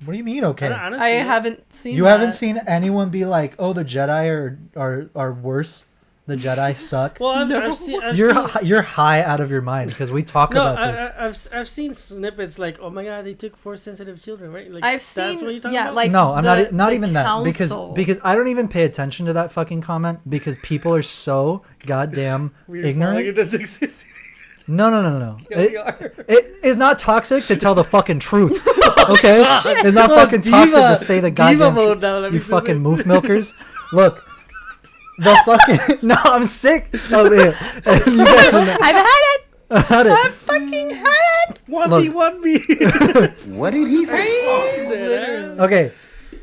What do you mean? Okay, I don't I see it. haven't seen you that. haven't seen anyone be like, "Oh, the Jedi are worse. The Jedi suck." Well, I've No. seen. I've you're seen, you're high out of your mind because we talk no, about this. I've seen snippets like, oh my god, they took force sensitive children, right? Like I've That's seen, what you're talking yeah, about? like No, I'm the- not the even that council. because I don't even pay attention to that fucking comment because people are so goddamn We're ignorant. falling into toxicity. No. Yeah, we It, are. it is not toxic to tell the fucking truth. Okay, it's not fucking toxic to say the Diva goddamn mode truth. now, let me You see fucking it. moof milkers. Look, the fucking no, I'm sick of it. You guys are not, I've had it. I've had it. I've fucking had it. One me. What did he say? Okay,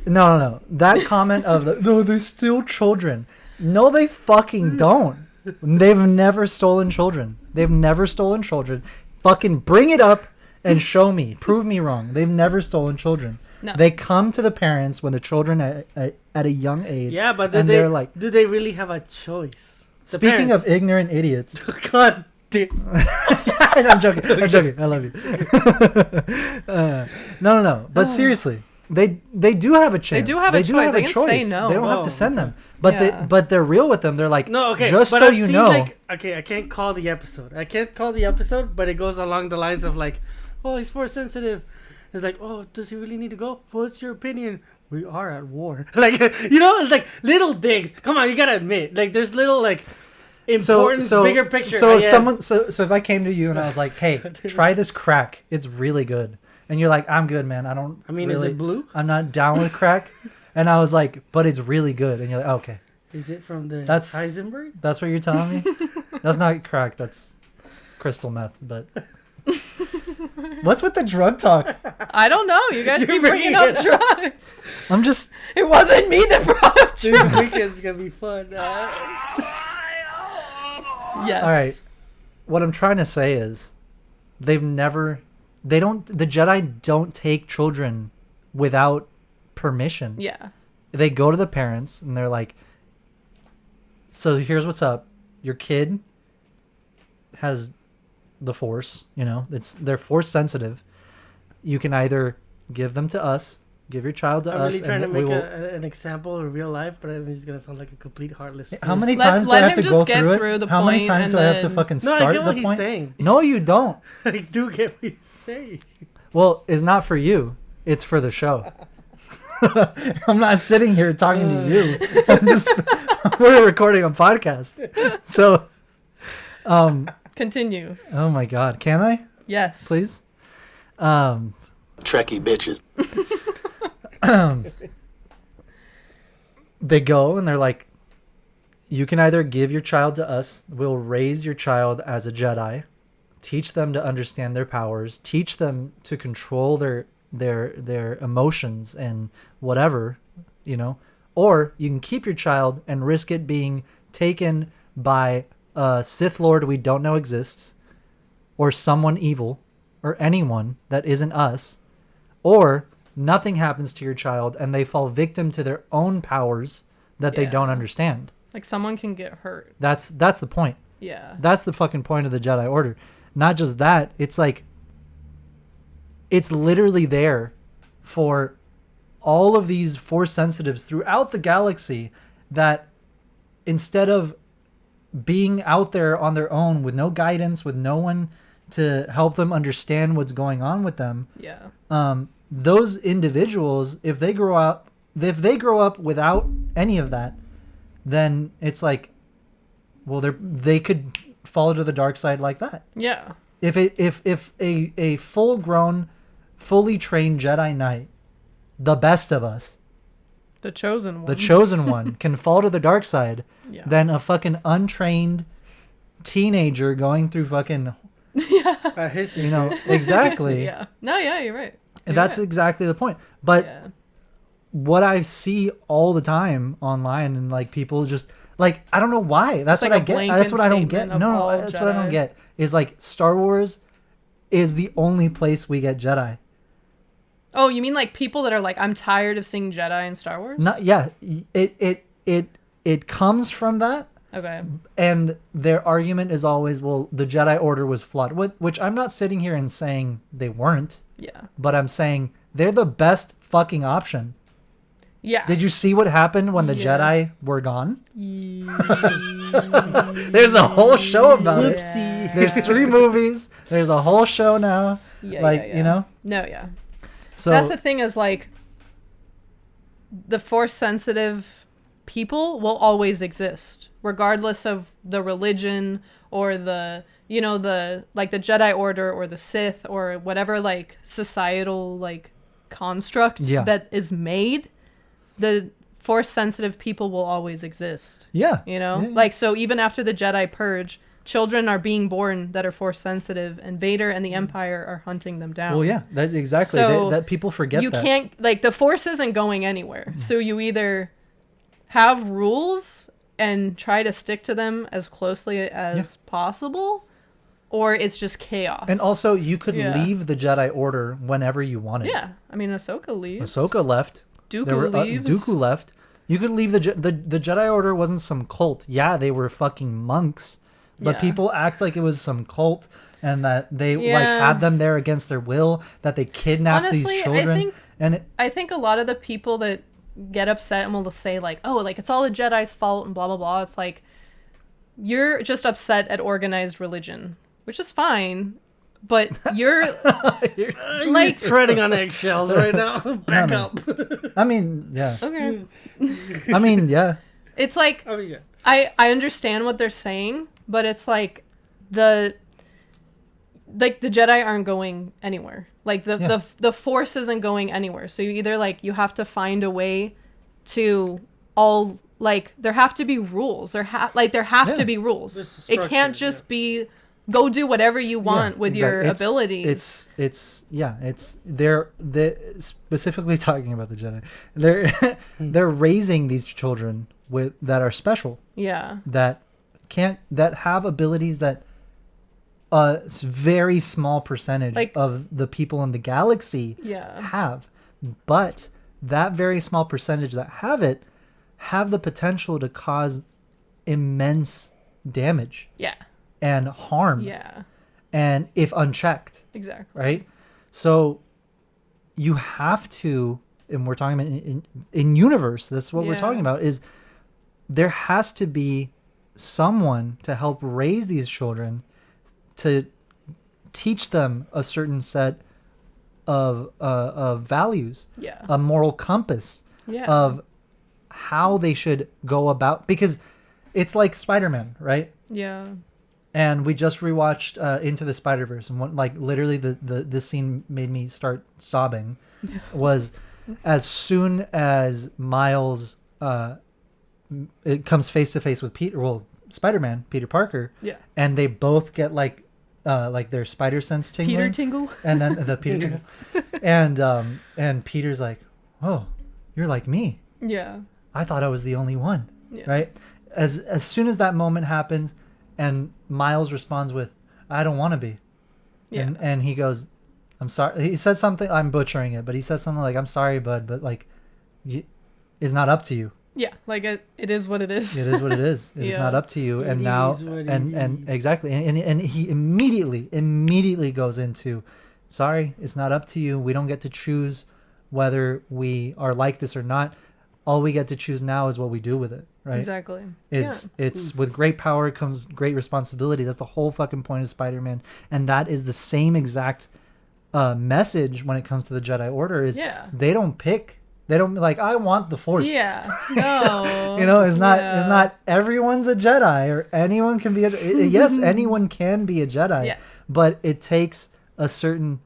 no. That comment of no, they steal children. No, they fucking don't. They've never stolen children. They've never stolen children. Fucking bring it up and show me. Prove me wrong. They've never stolen children. No. They come to the parents when the children at a young age. Yeah, but and they're like, do they really have a choice? The speaking parents. of ignorant idiots. God damn. I'm joking. I love you. No. But seriously, They do have a chance. They do have a choice. They can say no. They don't have Oh, to send okay. them. But Yeah. they're real with them. They're like, No, okay. just but so I've you seen, know. like, okay, I can't call the episode. But it goes along the lines of like, oh, he's force sensitive. It's like, oh, does he really need to go? What's your opinion? We are at war. Like, it's like little digs. Come on, you gotta admit, like, there's little like important, bigger picture. So if so if I came to you and I was like, hey, try this crack. It's really good. And you're like, I'm good, man. Is it blue? I'm not down with crack. And I was like, but it's really good. And you're like, okay. Is it from the That's Heisenberg? That's what you're telling me? That's not crack. That's crystal meth. But what's with the drug talk? I don't know. You guys keep bringing up drugs. I'm just. It wasn't me that brought up This drugs. weekend's gonna be fun. Yes. All right. What I'm trying to say is, the Jedi don't take children without permission. Yeah. They go to the parents and they're like, so here's what's up. Your kid has the Force, they're Force sensitive. You can either give them to us, give your child to I'm us. really trying to and make we will, an example of real life, but I'm just gonna sound like a complete heartless. How many Let- times do let I have him to just go get through through it? the How many point times and do I have to then- fucking No, start I get what the he's point? saying. No, you don't. I do get what he's saying. Well, it's not for you. It's for the show. I'm not sitting here talking to you. We're recording a podcast. So, Continue. oh my God. Can I? Yes. Please? Trekkie bitches. They go and they're like, you can either give your child to us. We'll raise your child as a Jedi. Teach them to understand their powers. Teach them to control their emotions and whatever, Or you can keep your child and risk it being taken by a Sith Lord we don't know exists, or someone evil, or anyone that isn't us, or nothing happens to your child and they fall victim to their own powers that they don't understand. Like someone can get hurt. That's the point. Yeah. That's the fucking point of the Jedi Order. Not just that, it's like, it's literally there for all of these Force sensitives throughout the galaxy that instead of being out there on their own with no guidance, with no one to help them understand what's going on with them, those individuals, if they grow up without any of that, then it's like, well, they could fall to the dark side like that. Yeah. If a full grown, fully trained Jedi Knight, the best of us, The chosen one, can fall to the dark side, Yeah. then a fucking untrained teenager going through fucking History. exactly. Yeah. No, yeah, you're right. And that's exactly the point. But what I see all the time online, and like people just like, I don't know why. That's It's what like I a get. blanket That's what I don't get. statement of No, all that's what I don't Jedi. get. Is like Star Wars is the only place we get Jedi. Oh, you mean like people that are like, I'm tired of seeing Jedi in Star Wars? Not it comes from that. Okay. And their argument is always, well, the Jedi Order was flawed, which I'm not sitting here and saying they weren't. Yeah. But I'm saying they're the best fucking option. Yeah. Did you see what happened when the Jedi were gone? There's a whole show about it. There's 3 movies. There's a whole show now. No, yeah. So that's the thing is like the Force sensitive people will always exist, regardless of the religion or the the Jedi Order or the Sith or whatever like societal like construct that is made. The Force sensitive people will always exist. Yeah. Like, so even after the Jedi purge, children are being born that are Force sensitive, and Vader and the Empire are hunting them down. Well, yeah, that's exactly So that people forget. You can't, like, the Force isn't going anywhere. So you either have rules and try to stick to them as closely as possible, or it's just chaos. And also, you could leave the Jedi Order whenever you wanted. Yeah, I mean, Ahsoka leaves. Ahsoka left. Dooku leaves. Dooku left. You could leave the Jedi Order wasn't some cult. Yeah, they were fucking monks, but people act like it was some cult and that they like had them there against their will. That they kidnapped these children. And I think a lot of the people that get upset and will say like, oh, like it's all the Jedi's fault and blah blah blah, it's like you're just upset at organized religion, which is fine, but you're like treading on eggshells right now. Back up. I mean, yeah. Okay. I mean, yeah. It's like I mean, yeah. I understand what they're saying, but it's like the Jedi aren't going anywhere. Like the Force isn't going anywhere. So you either like you have to find a way to all like there have to be rules. There have to be rules. It can't just be go do whatever you want with your abilities. They're specifically talking about the Jedi. They're raising these children that are special. Yeah. That have abilities that a very small percentage of the people in the galaxy have. But that very small percentage that have the potential to cause immense damage. Yeah. And harm. Yeah. And if unchecked. Exactly. Right? So you have to, and we're talking about in universe, that's what we're talking about, is there has to be someone to help raise these children to teach them a certain set of values, a moral compass of how they should go about, because it's like Spider-Man, right? Yeah. And we just rewatched Into the Spider-Verse, and literally this scene made me start sobbing. Was as soon as Miles it comes face to face with Spider-Man, Peter Parker, and they both get like their spider sense tingling. Peter tingle. And then the Peter tingle. And Peter's like, "Oh, you're like me." Yeah. I thought I was the only one. Yeah. Right? As soon as that moment happens and Miles responds with, "I don't want to be." Yeah. And he goes, "I'm sorry." He said something, I'm butchering it, but he says something like, "I'm sorry, bud, but like it's not up to you." Yeah, like it is what it is. It is what it is. It's not up to you. And now, and exactly. And he immediately goes into, sorry, it's not up to you. We don't get to choose whether we are like this or not. All we get to choose now is what we do with it. Right. Exactly. It's with great power comes great responsibility. That's the whole fucking point of Spider-Man. And that is the same exact message when it comes to the Jedi Order is they don't pick. They don't like, I want the Force. Yeah. No. It's not everyone's a Jedi or anyone can be yes, anyone can be a Jedi. Yeah. But it takes a certain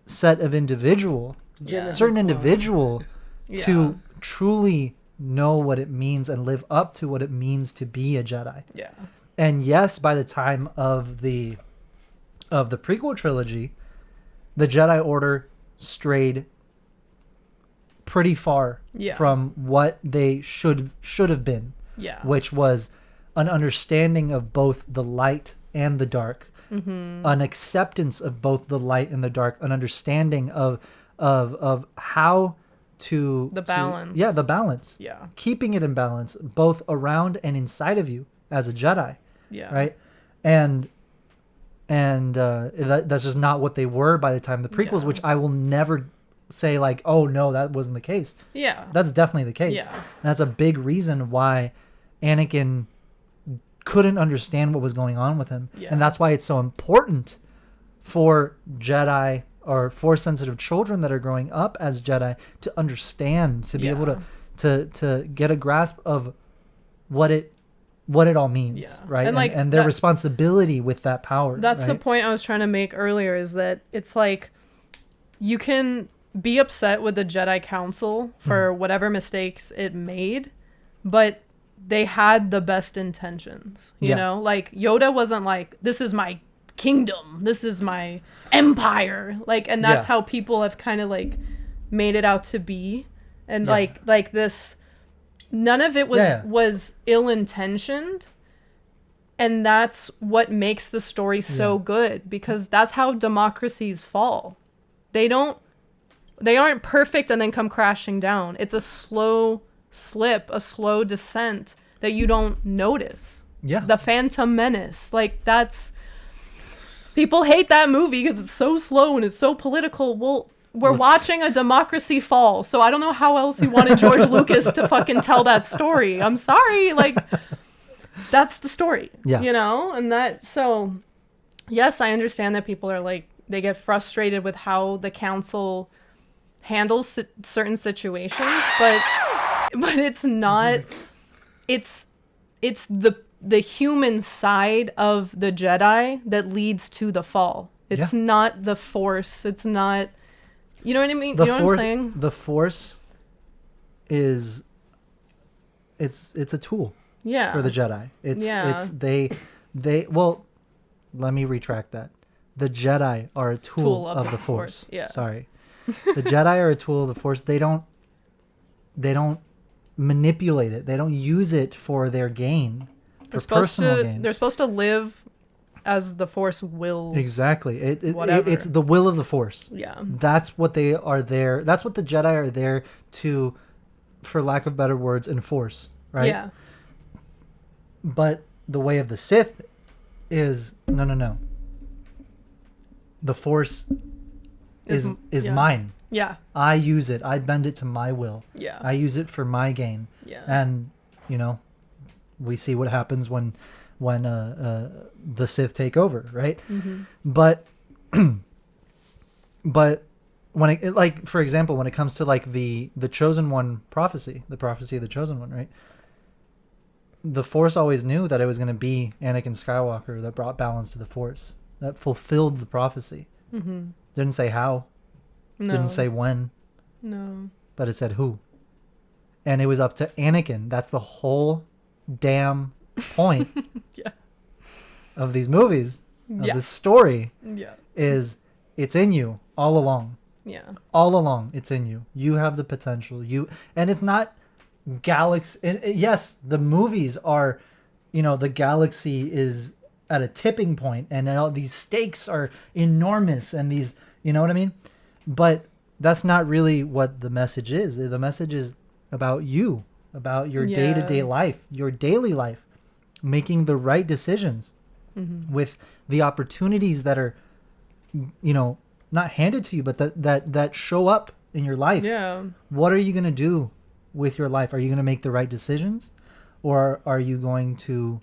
set of individual to truly know what it means and live up to what it means to be a Jedi. Yeah. And yes, by the time of the prequel trilogy, the Jedi Order strayed pretty far from what they should have been, which was an understanding of both the light and the dark, an acceptance of both the light and the dark, an understanding of how to the balance, the balance, keeping it in balance both around and inside of you as a Jedi, right, and that's just not what they were by the time of the prequels, which I will never say like, oh no, that wasn't the case. Yeah, that's definitely the case. And that's a big reason why Anakin couldn't understand what was going on with him, and that's why it's so important for Jedi or Force sensitive children that are growing up as Jedi to understand, to be able to get a grasp of what it all means, right? And their responsibility with that power. That's the point I was trying to make earlier, is that it's like you can be upset with the Jedi Council for whatever mistakes it made, but they had the best intentions, you know? Like Yoda wasn't like, this is my kingdom, this is my empire, like, and that's how people have kind of like made it out to be, and like this, none of it was ill-intentioned, and that's what makes the story so good, because that's how democracies fall. They aren't perfect and then come crashing down. It's a slow slip, a slow descent that you don't notice. Yeah. The Phantom Menace, like, that's, people hate that movie because it's so slow and it's so political. Well, we're watching a democracy fall. So I don't know how else he wanted George Lucas to fucking tell that story. I'm sorry. Like, that's the story. Yeah. You know? And so, yes, I understand that people are like, they get frustrated with how the council handles certain situations, but it's not, it's the human side of the Jedi that leads to the fall. It's not the Force. It's not, you know what I mean? You know what I'm saying? The Force is, it's a tool for the Jedi. Well, let me retract that. The Jedi are a tool of the Force. Yeah. Sorry. The Jedi are a tool of the Force. They don't manipulate it. They don't use it for their gain. They're supposed to live as the Force wills. Exactly. It's the will of the Force. Yeah. That's what they are there. That's what the Jedi are there to, for lack of better words, enforce. Right? Yeah. But the way of the Sith is no. The Force is mine. Yeah. I use it. I bend it to my will. Yeah. I use it for my gain. Yeah. And we see what happens when the Sith take over, right? Mm-hmm. But when it like, for example, when it comes to like the Chosen One prophecy, the prophecy of the Chosen One, right? The Force always knew that it was going to be Anakin Skywalker that brought balance to the Force, that fulfilled the prophecy. Mm-hmm. Didn't say how. No. Didn't say when. No. But it said who. And it was up to Anakin. That's the whole damn point of these movies, of this story, is it's in you all along. Yeah. All along, it's in you. You have the potential. And it's not galaxy. Yes, the movies are, the galaxy is at a tipping point, and all these stakes are enormous, and these, you know what I mean? But that's not really what the message is. The message is about you, about your day-to-day life, your daily life, making the right decisions with the opportunities that are, not handed to you, but that show up in your life. Yeah. What are you going to do with your life? Are you going to make the right decisions, or are you going to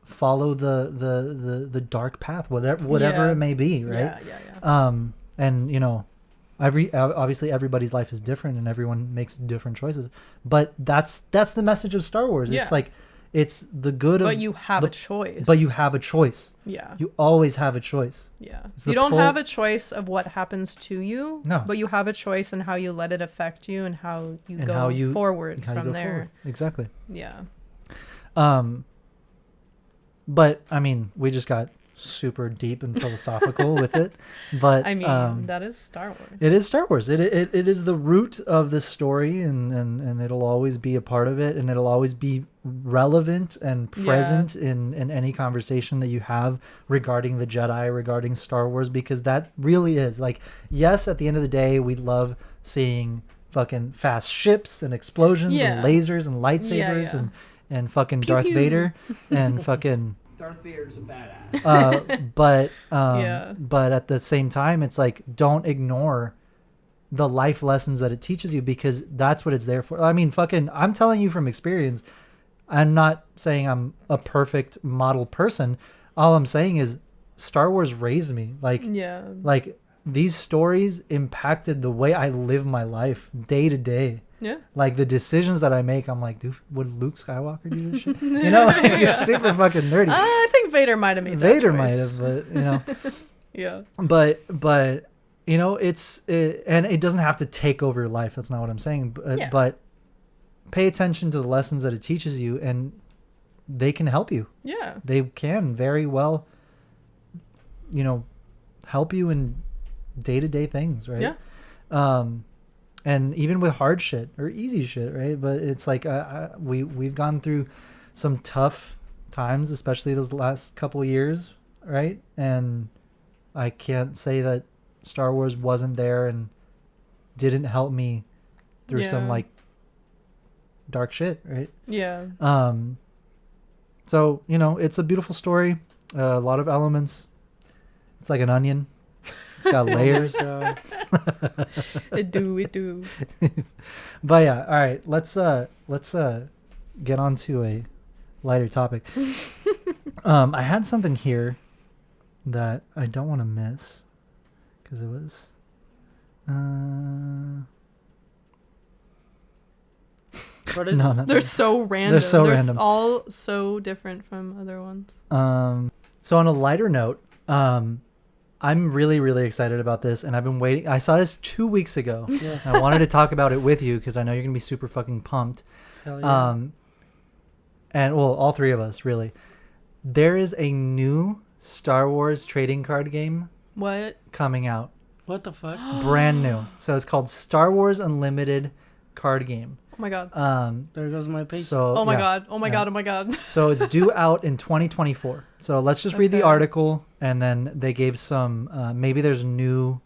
follow the dark path, whatever it may be, right? Yeah. And obviously everybody's life is different and everyone makes different choices, but that's the message of Star Wars. It's like, it's the good of, but you have a choice. But you have a choice. Yeah. You always have a choice. Yeah. You don't have a choice of what happens to you. No. But you have a choice in how you let it affect you and how you go forward from there. Forward. Exactly. Yeah. But I mean, we just got super deep and philosophical with it, but I mean, that is Star Wars. It is Star Wars. It is the root of this story, and it'll always be a part of it, and it'll always be relevant and present in any conversation that you have regarding the Jedi, regarding Star Wars, because that really is like, yes, at the end of the day, we love seeing fucking fast ships and explosions and lasers and lightsabers and fucking pew, Darth pew. Vader and fucking Darth Vader's a badass. But at the same time, it's like, don't ignore the life lessons that it teaches you, because that's what it's there for. I mean, I'm telling you from experience. I'm not saying I'm a perfect model person. All I'm saying is Star Wars raised me. Like these stories impacted the way I live my life day to day. Yeah. Like the decisions that I make, I'm like, dude, would Luke Skywalker do this shit? It's super fucking nerdy. I think Vader might have made that Vader choice. might have, but Yeah. But and it doesn't have to take over your life. That's not what I'm saying. But pay attention to the lessons that it teaches you, and they can help you. Yeah. They can very well, help you in day-to-day things, right? Yeah. And even with hard shit or easy shit, right? But it's like we've gone through some tough times, especially those last couple of years, right? And I can't say that Star Wars wasn't there and didn't help me through some like dark shit, right? Yeah. So it's a beautiful story, a lot of elements. It's like an onion. It's got layers. It do. But yeah, all right. Let's get on to a lighter topic. I had something here that I don't want to miss because it was. What is No, it? not They're that. so random. They're so They're random. all so different from other ones. So on a lighter note, I'm really, really excited about this, and I've been waiting. I saw this 2 weeks ago. Yeah. And I wanted to talk about it with you because I know you're gonna be super fucking pumped. Hell yeah. And well, all three of us really. There is a new Star Wars trading card game What? coming out, What the fuck? brand new. So it's called Star Wars Unlimited card game. Oh my god. There goes my page. So Oh my yeah. god. Oh my yeah. god. Oh my god. So it's due out in 2024. So let's just read the Okay. article, and then they gave some. Maybe there's new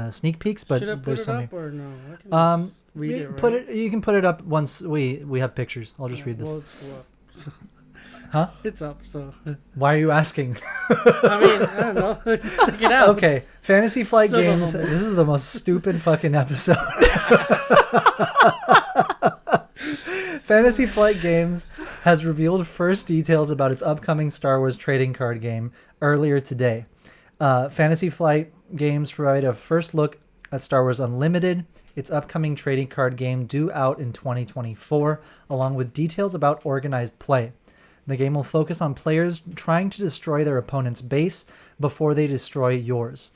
sneak peeks, but Should I put there's it some. up or no? I can just read it, right? Put it. You can put it up once we have pictures. I'll just read this. Well, it's up. So. Huh? It's up, so. Why are you asking? I mean, I don't know. Just stick it out. Okay, Fantasy Flight Son of a Games. bitch. This is the most stupid fucking episode. Fantasy Flight Games has revealed first details about its upcoming Star Wars trading card game earlier today. Fantasy Flight Games provided a first look at Star Wars Unlimited, its upcoming trading card game due out in 2024, along with details about organized play. The game will focus on players trying to destroy their opponent's base before they destroy yours.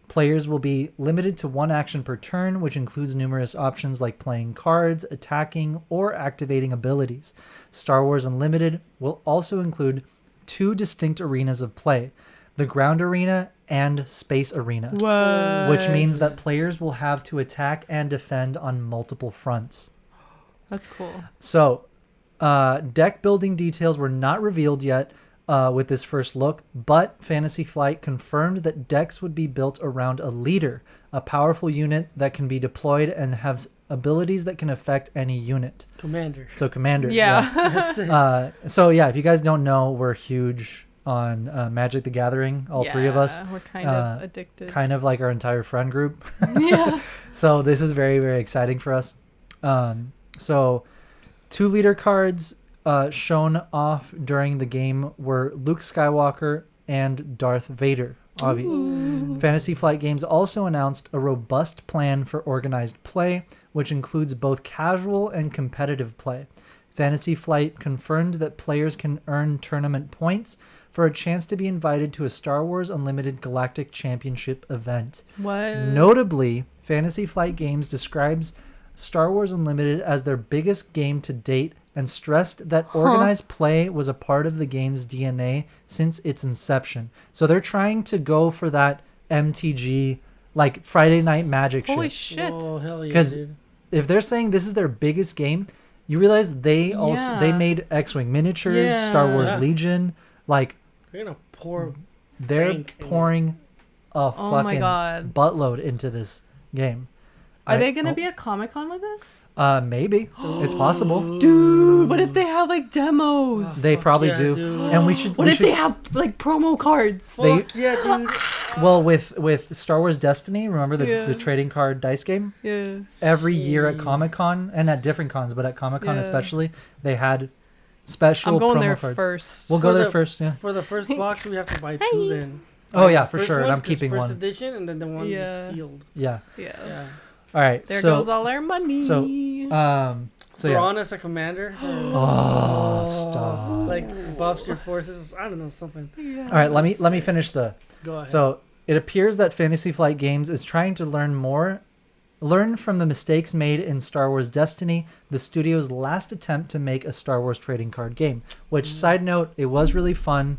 Players will be limited to one action per turn, which includes numerous options like playing cards, attacking, or activating abilities. Star Wars Unlimited will also include 2 distinct arenas of play, the ground arena and space arena, What? which means that players will have to attack and defend on multiple fronts. That's cool. So, deck building details were not revealed yet with this first look, but Fantasy Flight confirmed that decks would be built around a leader, a powerful unit that can be deployed and has abilities that can affect any unit. Commander. So commander. Yeah. That's it. So yeah, if you guys don't know, we're huge on Magic the Gathering, all three of us. We're kind of addicted. Kind of like our entire friend group. Yeah. So this is very, very exciting for us. So 2 leader cards shown off during the game were Luke Skywalker and Darth Vader. Fantasy Flight Games also announced a robust plan for organized play, which includes both casual and competitive play. Fantasy Flight confirmed that players can earn tournament points for a chance to be invited to a Star Wars Unlimited Galactic Championship event. What? Notably, Fantasy Flight Games describes Star Wars Unlimited as their biggest game to date and stressed that organized play was a part of the game's DNA since its inception. So they're trying to go for that MTG, like Friday Night Magic Holy shit. shit. Oh, hell yeah, 'Cause dude. If they're saying this is their biggest game, you realize they also they Yeah. made X-Wing miniatures, Yeah. Star Wars Yeah. Legion, like They're gonna pour. they're bank in it. pouring a Oh my fucking God. buttload into this game. Are Right? they going to Oh. be at Comic-Con with this? Maybe. It's possible. Dude, what if they have like demos? They probably yeah, do. dude. And we should What we if should, they have like promo cards? Fuck yeah, dude. well with Star Wars Destiny, remember the Yeah. trading card dice game? Yeah. Every year at Comic-Con, and at different cons, but at Comic-Con Yeah. especially, they had special I'm going promo there cards. first. We'll go For there the- first, yeah. For the first box, we have to buy 2 then. Oh yeah, for First sure. one, And I'm 'cause keeping first one. edition, and then the one Yeah. sealed. Yeah. Yeah. Yeah. All right. There so goes all our money. so so yeah. Thrawn as a commander. Oh, stop. Like buffs your forces. I don't know, something. All right, let me finish the. Go ahead. So it appears that Fantasy Flight Games is trying to learn from the mistakes made in Star Wars Destiny, the studio's last attempt to make a Star Wars trading card game. Which, side note, it was really fun,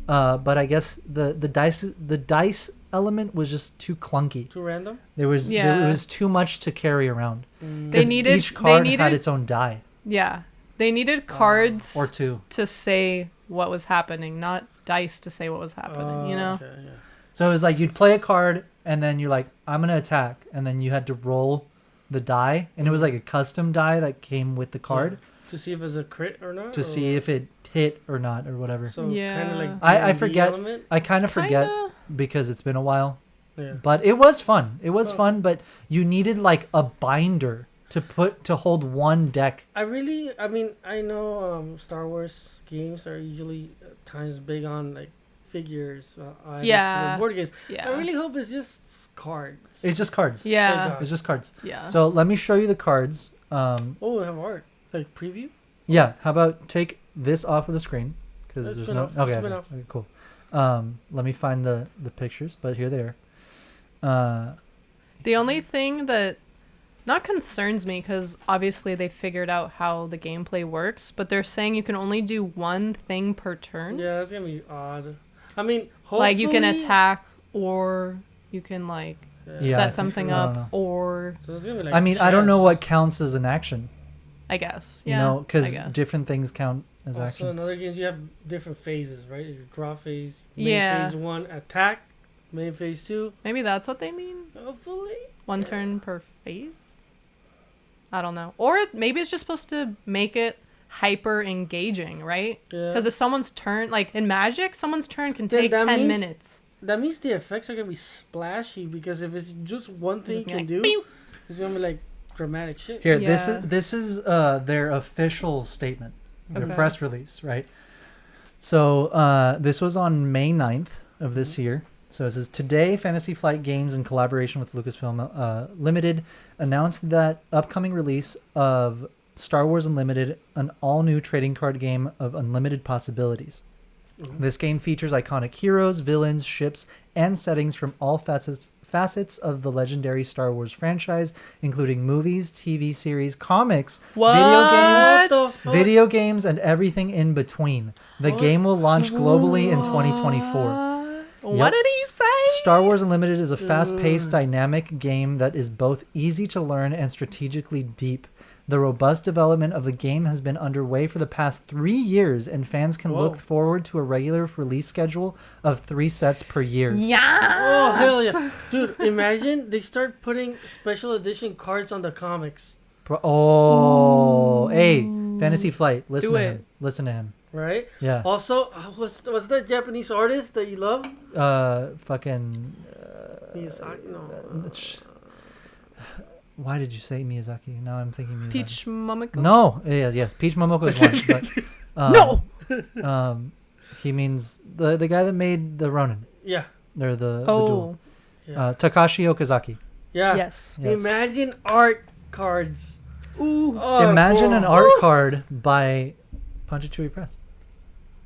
but I guess the dice element was just too clunky. Too random. It was too much to carry around. They 'Cause needed each card they needed, had its own die Yeah. They needed cards or 2. to say what was happening, not dice to say what was happening, you know? Okay, yeah. So it was like you'd play a card and then you're like, I'm gonna attack, and then you had to roll the die, and it was like a custom die that came with the card To see if it's a crit or not. to see if it hit or not or whatever. So Yeah. kind of like I D&D forget. element? I kind of forget. Kinda. because it's been a while. Yeah. But it was fun. It was fun, but you needed like a binder to hold one deck. I mean, I know Star Wars games are usually times big on like figures. Yeah. Board games. Yeah. I really hope it's just cards. It's just cards. Yeah. It's just cards. Yeah. So let me show you the cards. Oh, we have art. Like preview? Yeah. How about take this off of the screen? Because It's there's been no. off. Okay, It's been okay, off. okay, cool. Let me find the pictures, but here they are. The only thing that not concerns me, because obviously they figured out how the gameplay works, but they're saying you can only do one thing per turn. Yeah, that's gonna be odd. I mean, hopefully... Like you can attack, or you can like Yeah, set something I don't know. up, or So it's gonna be like I mean, I don't know chess. what counts as an action. I guess. You Yeah. know, because I guess. different things count as Also, actions. in other games, you have different phases, right? Your draw phase, main Yeah. phase 1, attack, main phase 2. Maybe that's what they mean. Hopefully. One turn per phase. I don't know. Or maybe it's just supposed to make it hyper engaging, right? Yeah. Because if someone's turn, like in Magic, someone's turn can Then take that 10 means- minutes. That means the effects are gonna be splashy because if it's just one thing you Just be can like, do, "Pew." it's gonna be like dramatic shit. Here, Yeah. this is their official statement, their Okay. press release, right? So this was on May 9th of this year. So it says, today, Fantasy Flight Games, in collaboration with Lucasfilm Limited, announced that upcoming release of Star Wars Unlimited, an all-new trading card game of unlimited possibilities. This game features iconic heroes, villains, ships, and settings from all facets of the legendary Star Wars franchise, including movies, TV series, comics, video games, and everything in between. The game will launch globally in 2024. What Yep. did he say? Star Wars Unlimited is a fast-paced, dynamic game that is both easy to learn and strategically deep. The robust development of the game has been underway for the past 3 years, and fans can look forward to a regular release schedule of 3 sets per year. Yeah. Oh, hell yeah. Dude, imagine they start putting special edition cards on the comics. Hey, Fantasy Flight, listen Do to it. him. Listen to him. Right? Yeah. Also, what's that Japanese artist that you love? Fucking... Miyazaki? No. Why did you say Miyazaki? Now I'm thinking Miyazaki. Peach Momoko. No, yes, Peach Momoko is one, but No. He means the guy that made the Ronin. Yeah. Or the duel. Yeah. Takashi Okazaki. Yeah. Yes. Imagine art cards. Ooh. Oh, Imagine boy. an art card by Punchitchewi Press.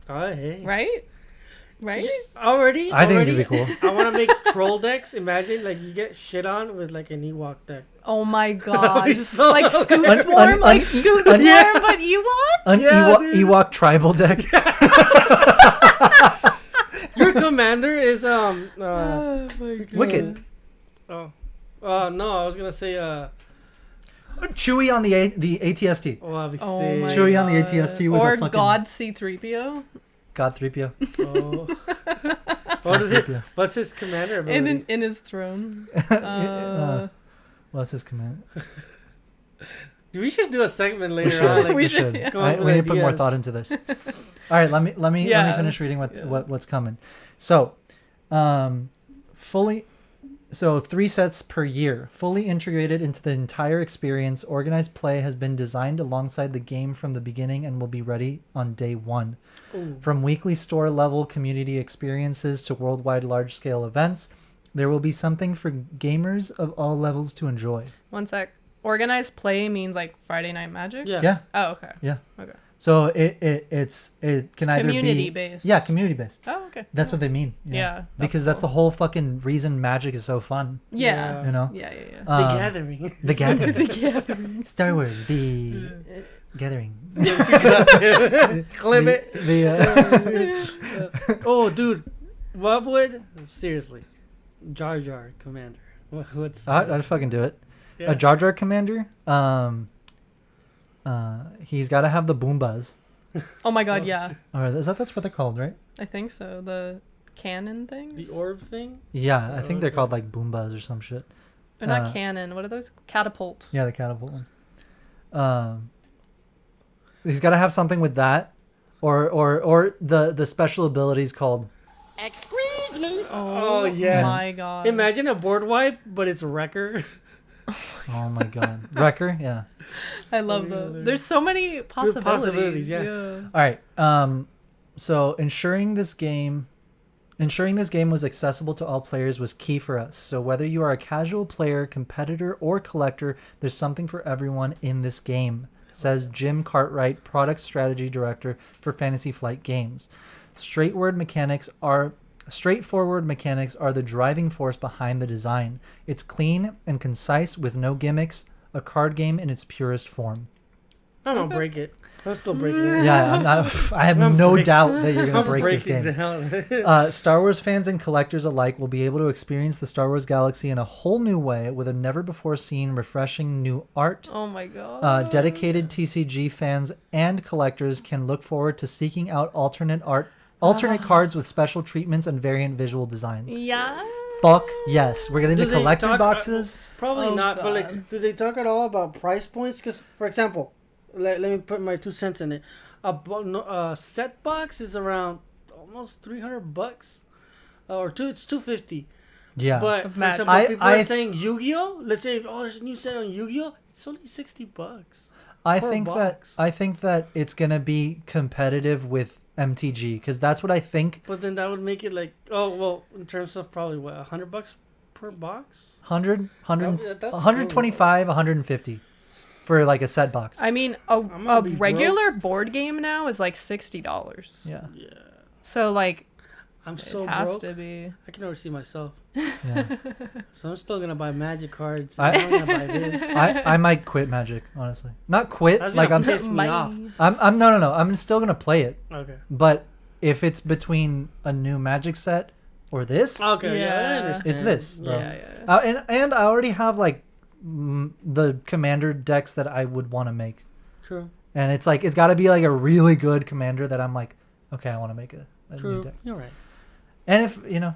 Oh, hey. Right? Right? Already? I think it'd be cool. I want to make troll decks. Imagine, like, you get shit on with, like, an Ewok deck. Oh my god. so Like Scoot An- Swarm? an- Like an- Scoot an- Swarm, but Ewoks? An Yeah, dude. Ewok tribal deck. Your commander is, Oh my god. Wicked. no, I was going to say, Chewie on the ATST. oh, that'd be Oh sick. my Chewie on the God. ATST with or a fucking... God C3PO God 3PO. Oh. What's his commander ability? in his throne. What's his command? We should do a segment We later should. on. Like, We We should, should. yeah. Come up We with need to put more ideas. thought into this. All right, let me Yeah. finish reading what's coming. So, So 3 sets per year, fully integrated into the entire experience. Organized play has been designed alongside the game from the beginning and will be ready on day 1. Ooh. From weekly store level community experiences to worldwide large scale events, there will be something for gamers of all levels to enjoy. One sec. Organized play means like Friday Night Magic? Yeah. Yeah. Oh, okay. Yeah. Okay. So it can either community be based. Yeah, community based. Oh, okay. That's what they mean. Yeah, because that's the whole fucking reason Magic is so fun. Yeah. You know? Yeah. The Gathering. The Gathering. The Gathering. Star Wars. The Gathering. Clip it. The, Oh, dude. What would... Seriously. Jar Jar Commander. What's... I'd fucking do it. Yeah. A Jar Jar Commander. He's got to have the Boombas. Oh my god, yeah. Or that's what they're called, right? I think so. The cannon things? The orb thing? Yeah, I think they're okay. called like Boombas or some shit. They're not cannon. What are those? Catapult. Yeah, the catapult ones. He's got to have something with that, or the special abilities called. Excuse me. Oh yes. my god. Imagine a board wipe, but it's Wrecker. Oh my god. Wrecker? Yeah. I love those. There's so many possibilities. Yeah. All right. So ensuring this game was accessible to all players was key for us. So whether you are a casual player, competitor, or collector, there's something for everyone in this game, says Jim Cartwright, Product Strategy Director for Fantasy Flight Games. Straightforward mechanics are the driving force behind the design. It's clean and concise with no gimmicks, a card game in its purest form. I'm gonna break it. I'm still breaking it. Yeah, I have no doubt that you're going to break this game. Down. Star Wars fans and collectors alike will be able to experience the Star Wars galaxy in a whole new way with a never-before-seen, refreshing new art. Oh my god. Dedicated TCG fans and collectors can look forward to seeking out alternate cards with special treatments and variant visual designs. Yeah. Fuck yes. We're getting the collector boxes. Probably not, but like, do they talk at all about price points? Because, for example, let me put my 2 cents in it. A set box is around almost $300, it's $250. Yeah, but for example, people are saying Yu-Gi-Oh. Let's say, there's a new set on Yu-Gi-Oh. It's only $60. I think that it's gonna be competitive with MTG because that's what I think. But then that would make it like, in terms of probably what, $100 per box? 125, 150 for like a set box. I mean, a regular board game now is like $60. Yeah. So like, I'm so broke. Has to be. I can already see myself. Yeah. So I'm still gonna buy Magic cards. I'm gonna buy this. I might quit Magic, honestly. Not quit. Like I'm pissed me off. I'm no. I'm still gonna play it. Okay. But if it's between a new Magic set or this, okay, I understand. It's this, bro. Yeah. And I already have like the commander decks that I would want to make. True. And it's like it's got to be like a really good commander that I'm like, okay, I want to make a new deck. You're right. And if you know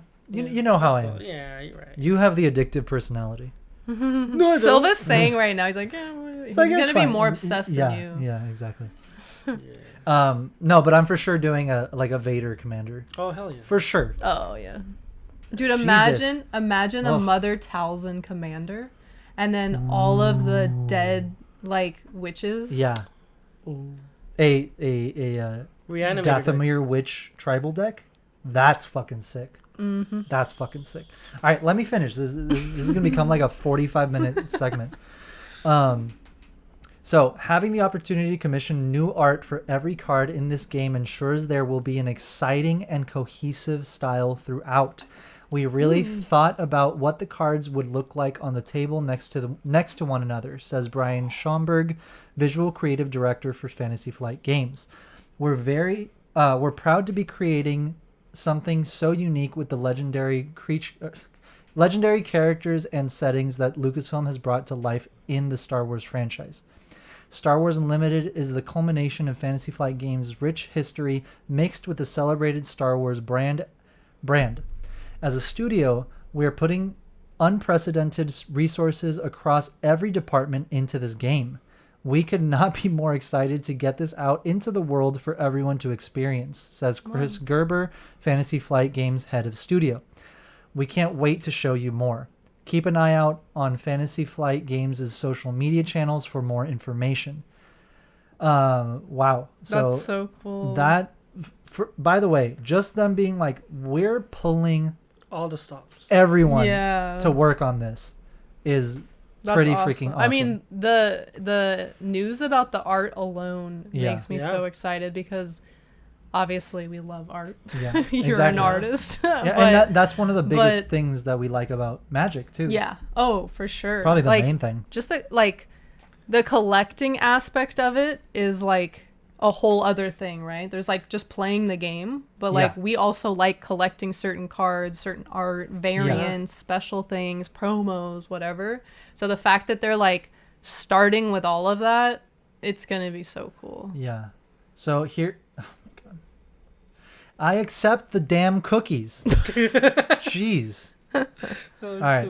how I am. Yeah, you're right. You have the addictive personality. No, Silva's saying right now, he's like, he's gonna be more obsessed than you. Yeah, exactly. No, but I'm for sure doing a Vader commander. Oh hell yeah. For sure. Oh yeah. Dude, imagine a Mother Talzin commander, and then all of the dead like witches. Yeah. Ooh. A Dathomir witch tribal deck. That's fucking sick. Mm-hmm. That's fucking sick. All right, let me finish. This is gonna become like a 45-minute segment. So having the opportunity to commission new art for every card in this game ensures there will be an exciting and cohesive style throughout. We really thought about what the cards would look like on the table next to one another, says Brian Schomburg, Visual Creative Director for Fantasy Flight Games. We're proud to be creating something so unique with the legendary characters and settings that Lucasfilm has brought to life in the Star Wars franchise. Star Wars Unlimited is the culmination of Fantasy Flight Games' rich history mixed with the celebrated Star Wars brand. As a studio, we are putting unprecedented resources across every department into this game. We could not be more excited to get this out into the world for everyone to experience, says Chris Gerber, Fantasy Flight Games head of studio. We can't wait to show you more. Keep an eye out on Fantasy Flight Games' social media channels for more information. Wow. That's so cool. By the way, just them being like, we're pulling all the stops, everyone to work on this is pretty freaking awesome. I mean, the news about the art alone makes me so excited because obviously we love art. Yeah, you're an artist. And that's one of the biggest things that we like about Magic too. Yeah. Oh, for sure. Probably the main thing. Just the collecting aspect of it is like a whole other thing, right? There's like just playing the game, but like we also like collecting certain cards, certain art, variants, special things, promos, whatever. So the fact that they're like starting with all of that, it's gonna be so cool. Yeah. So here, oh my god, I accept the damn cookies. Jeez. All right.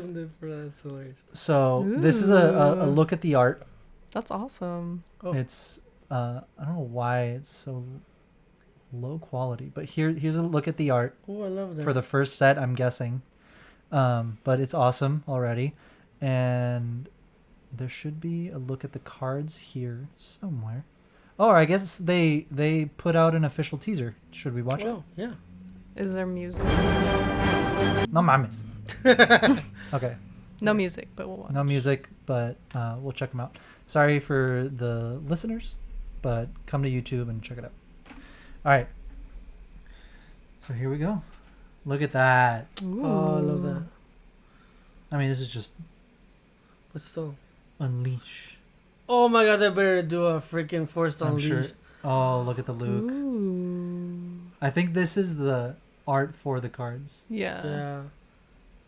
So this is a look at the art. That's awesome. It's I don't know why it's so. low quality. But here's a look at the art Oh, I love that. for the first set, I'm guessing. But it's awesome already. And there should be a look at the cards here somewhere. Oh, I guess they put out an official teaser. Should we watch it? Oh, yeah. Is there music? No mames. Okay. No music, but we'll watch. No music, but we'll check them out. Sorry for the listeners, but come to YouTube and check it out. All right. So here we go. Look at that. Oh, I love that. I mean, this is just But still. unleash. Oh my god, they better do a freaking Forced I'm Unleashed. sure. Oh, look at the Luke. Ooh. I think this is the art for the cards. Yeah. Yeah.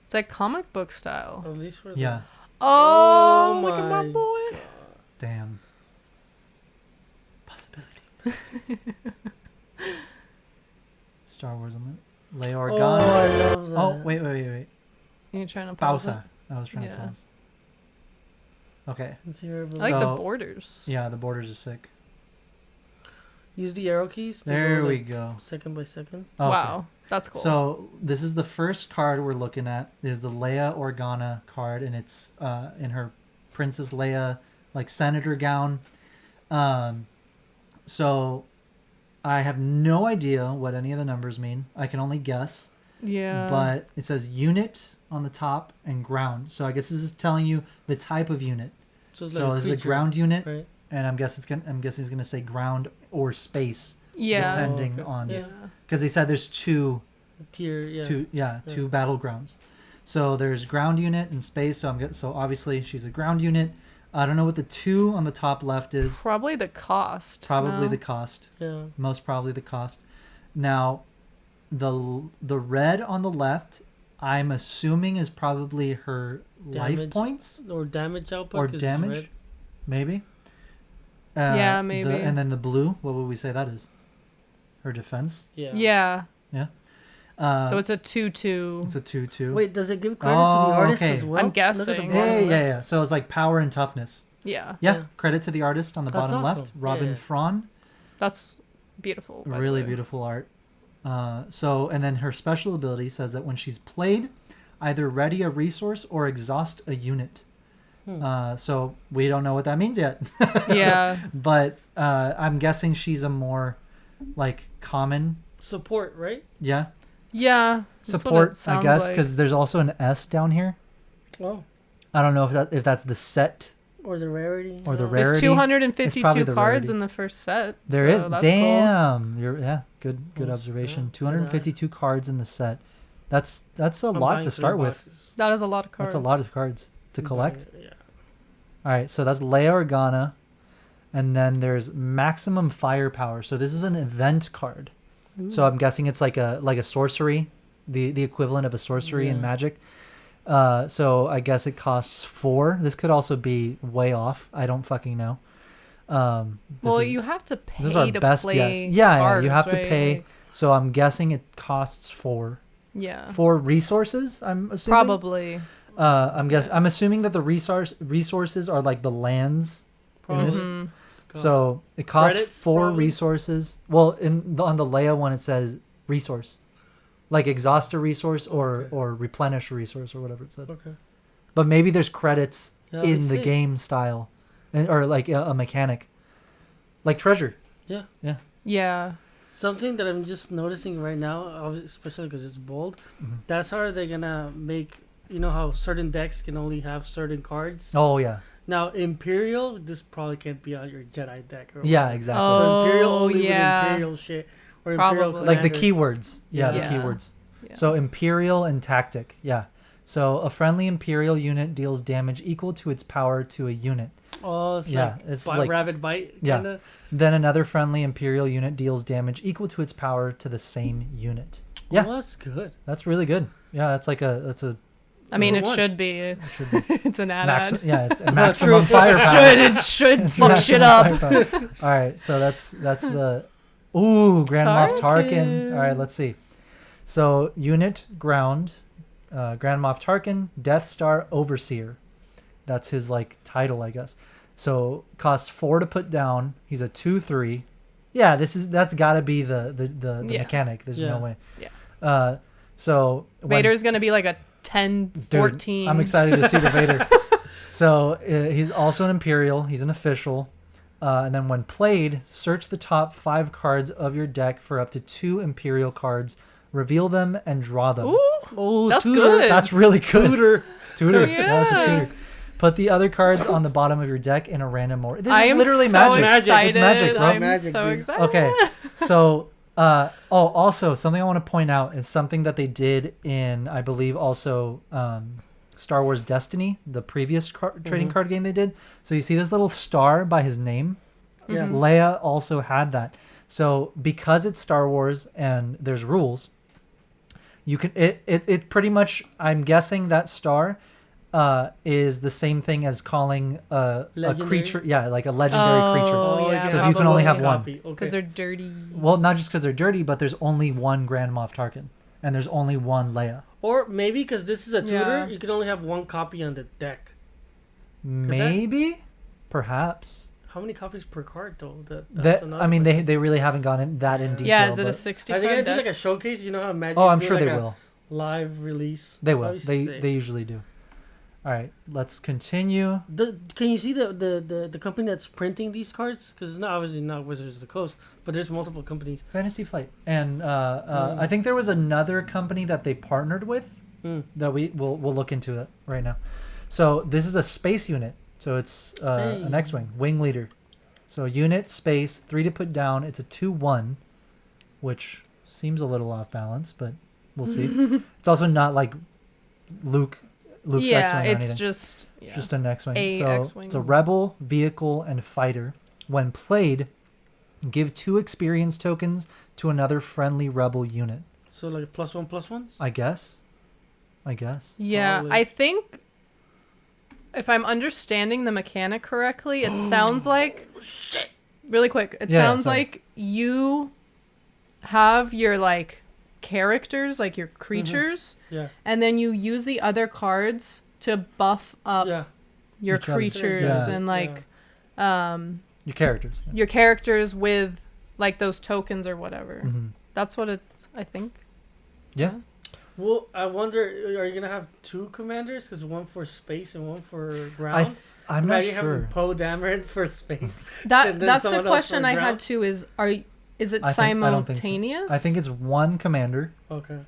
It's like comic book style. At least for Yeah. Oh, Oh look at my my boy. Damn. Possibility. Star Wars on it. Leia Oh, Organa. I love that. Oh, wait. You're trying to pause Pausa. I was trying Yeah. to pause. Okay. Let's see where it it? I like the So- borders. Yeah, the borders are sick. Use the arrow keys. To There go, we like, go. Second by second. Okay. Wow, that's cool. So this is the first card we're looking at. Is the Leia Organa card, and it's in her Princess Leia like senator gown. So I have no idea what any of the numbers mean. I can only guess. yeah. But it says unit on the top and ground. So I guess this is telling you the type of unit. So, it's So like this is a creature, ground unit, Right. and I'm guessing it's gonna say ground or space, yeah. depending okay. on Yeah. because they said there's two Tier. Yeah. two battlegrounds. So there's ground unit and space. So obviously she's a ground unit. I don't know what the 2 on the top left is. Probably the cost. Probably no? the cost. Yeah. Most probably the cost. Now, the red on the left, I'm assuming is probably her life Damage. points Or damage output. or 'cause it's damage, red. maybe. Yeah, maybe. And then the blue, what would we say that is? Her defense. Yeah. Yeah. So it's a 2/2. it's a 2/2. Wait, does it give credit to Oh, the artist okay. as well? I'm Look at the guessing. bottom Yeah, left. yeah. So it's like power and toughness. Yeah. Yeah, Yeah. credit to the artist on the That's bottom awesome. left, Robin Yeah. Fraun. That's beautiful. by the Really way. beautiful art. And then her special ability says that when she's played, either ready a resource or exhaust a unit. So we don't know what that means yet. Yeah. But I'm guessing she's a more like common, Support, right? yeah, Yeah. that's what it support. I sounds guess like. because there's also an S down here. Oh. I don't know if that's the set. Or the rarity. Or the Oh. rarity. There's It's probably 252 the cards rarity. in the first set. There so is. that's cool. Damn. Good That's observation. good. 252 cards in the set. That's a I'm lot buying to 3 start with. boxes. That is a lot of cards. That's a lot of cards to I'm collect. buying- Yeah. All right, so that's Leia Organa, and then there's maximum firepower. So this is an event card. So I'm guessing it's like a sorcery, the equivalent of a sorcery in Yeah. Magic. So I guess it costs 4. This could also be way off. I don't fucking know. Well, you have to pay this is our to best play guess. Yeah, cards, you have to right? pay. Like, So I'm guessing it costs 4. yeah. 4 resources. I'm assuming. Probably. I'm assuming that the resources are like the lands in this. Mhm. So it costs Credits, 4 probably? resources. Well, on the Leia one, it says resource, like exhaust a resource or replenish a resource or whatever it said. Okay. But maybe there's credits Yeah, that'd in be the sick. game style, or like a mechanic, like treasure. Yeah. Yeah. Yeah. Something that I'm just noticing right now, especially because it's bold, that's how they're gonna make. You know how certain decks can only have certain cards. Oh yeah. Now Imperial, this probably can't be on your Jedi deck. Or Yeah, whatever. exactly. So Imperial Oh, only yeah. with Imperial shit or Imperial Probably. Like the Commander. keywords. Yeah, Yeah. the keywords. So Imperial and Tactic. Yeah. So a friendly Imperial unit deals damage equal to its power to a unit. Oh, it's Yeah, like, it's bite, like- rabbit bite. Yeah. Kinda. Then another friendly Imperial unit deals damage equal to its power to the same unit. Yeah, Oh, that's good. that's really good. Yeah, that's a I mean, it one. should be. should be It's an add-on. yeah, it's a maximum firepower. It should It's fuck shit maximum up. firepower. All right, so that's the Grand Moff Tarkin. Tarkin. All right, let's see. So unit ground, Grand Moff Tarkin, Death Star Overseer. That's his like title, I guess. So costs 4 to put down. He's a 2/3. yeah, that's got to be the mechanic. There's no way. Yeah. So Vader's gonna be like a 10, 14. I'm excited to see the Vader. So he's also an Imperial. He's an official. And then when played, search the top 5 cards of your deck for up to 2 Imperial cards. Reveal them and draw them. Ooh, that's tutor. good. That's really good. Tutor. Yeah. That's a tutor. Put the other cards on the bottom of your deck in a random order. This I is am literally so magic. excited. It's magic, bro. I'm Magic, so dude. excited. Okay, so also something I want to point out is something that they did in, I believe, also Star Wars Destiny, the previous trading card game they did. So you see this little star by his name. Yeah. Leia also had that. So because it's Star Wars and there's rules, you can it pretty much, I'm guessing that star is the same thing as calling a creature, like a legendary creature. Oh, yeah, so you can only have one. because they're dirty. Well, not just because they're dirty, but there's only one Grand Moff Tarkin, and there's only one Leia. Or maybe because this is a tutor, Yeah. you can only have one copy on the deck. Maybe, perhaps. How many copies per card though? I mean, they really haven't gone in that in detail. Yeah, is it a but 60 Are they card gonna do deck? like a showcase? You know how Magic? Oh, I'm do sure like they a will. Live release. They will. That'd be sick. They usually do. All right, let's continue. Can you see the company that's printing these cards? Because it's not obviously not Wizards of the Coast, but there's multiple companies. Fantasy Flight, and I think there was another company that they partnered with that we'll look into it right now. So this is a space unit. So it's an X-wing wing leader. So unit space 3 to put down. It's a 2/1, which seems a little off balance, but we'll see. It's also not like Luke's X-wing or it's anything. just an X-wing. So X-wing. it's a rebel, vehicle, and fighter. When played, give 2 experience tokens to another friendly rebel unit. So like +1/+1s. I guess. Yeah, Probably. I think if I'm understanding the mechanic correctly, it sounds like really quick. It sounds like you have your like characters, like your creatures, Yeah. and then you use the other cards to buff up Yeah. your Each other's- creatures Yeah. and like Your characters. Yeah. your characters with like those tokens or whatever. Mhm. That's what it's, I think. Yeah. Well, I wonder, are you gonna have 2 commanders? Because one for space and one for ground. I'm not Imagine sure. having Poe Dameron for space. That And then that's the someone else question for I had ground? too. Is it I don't think so. simultaneous? I think it's one commander Okay.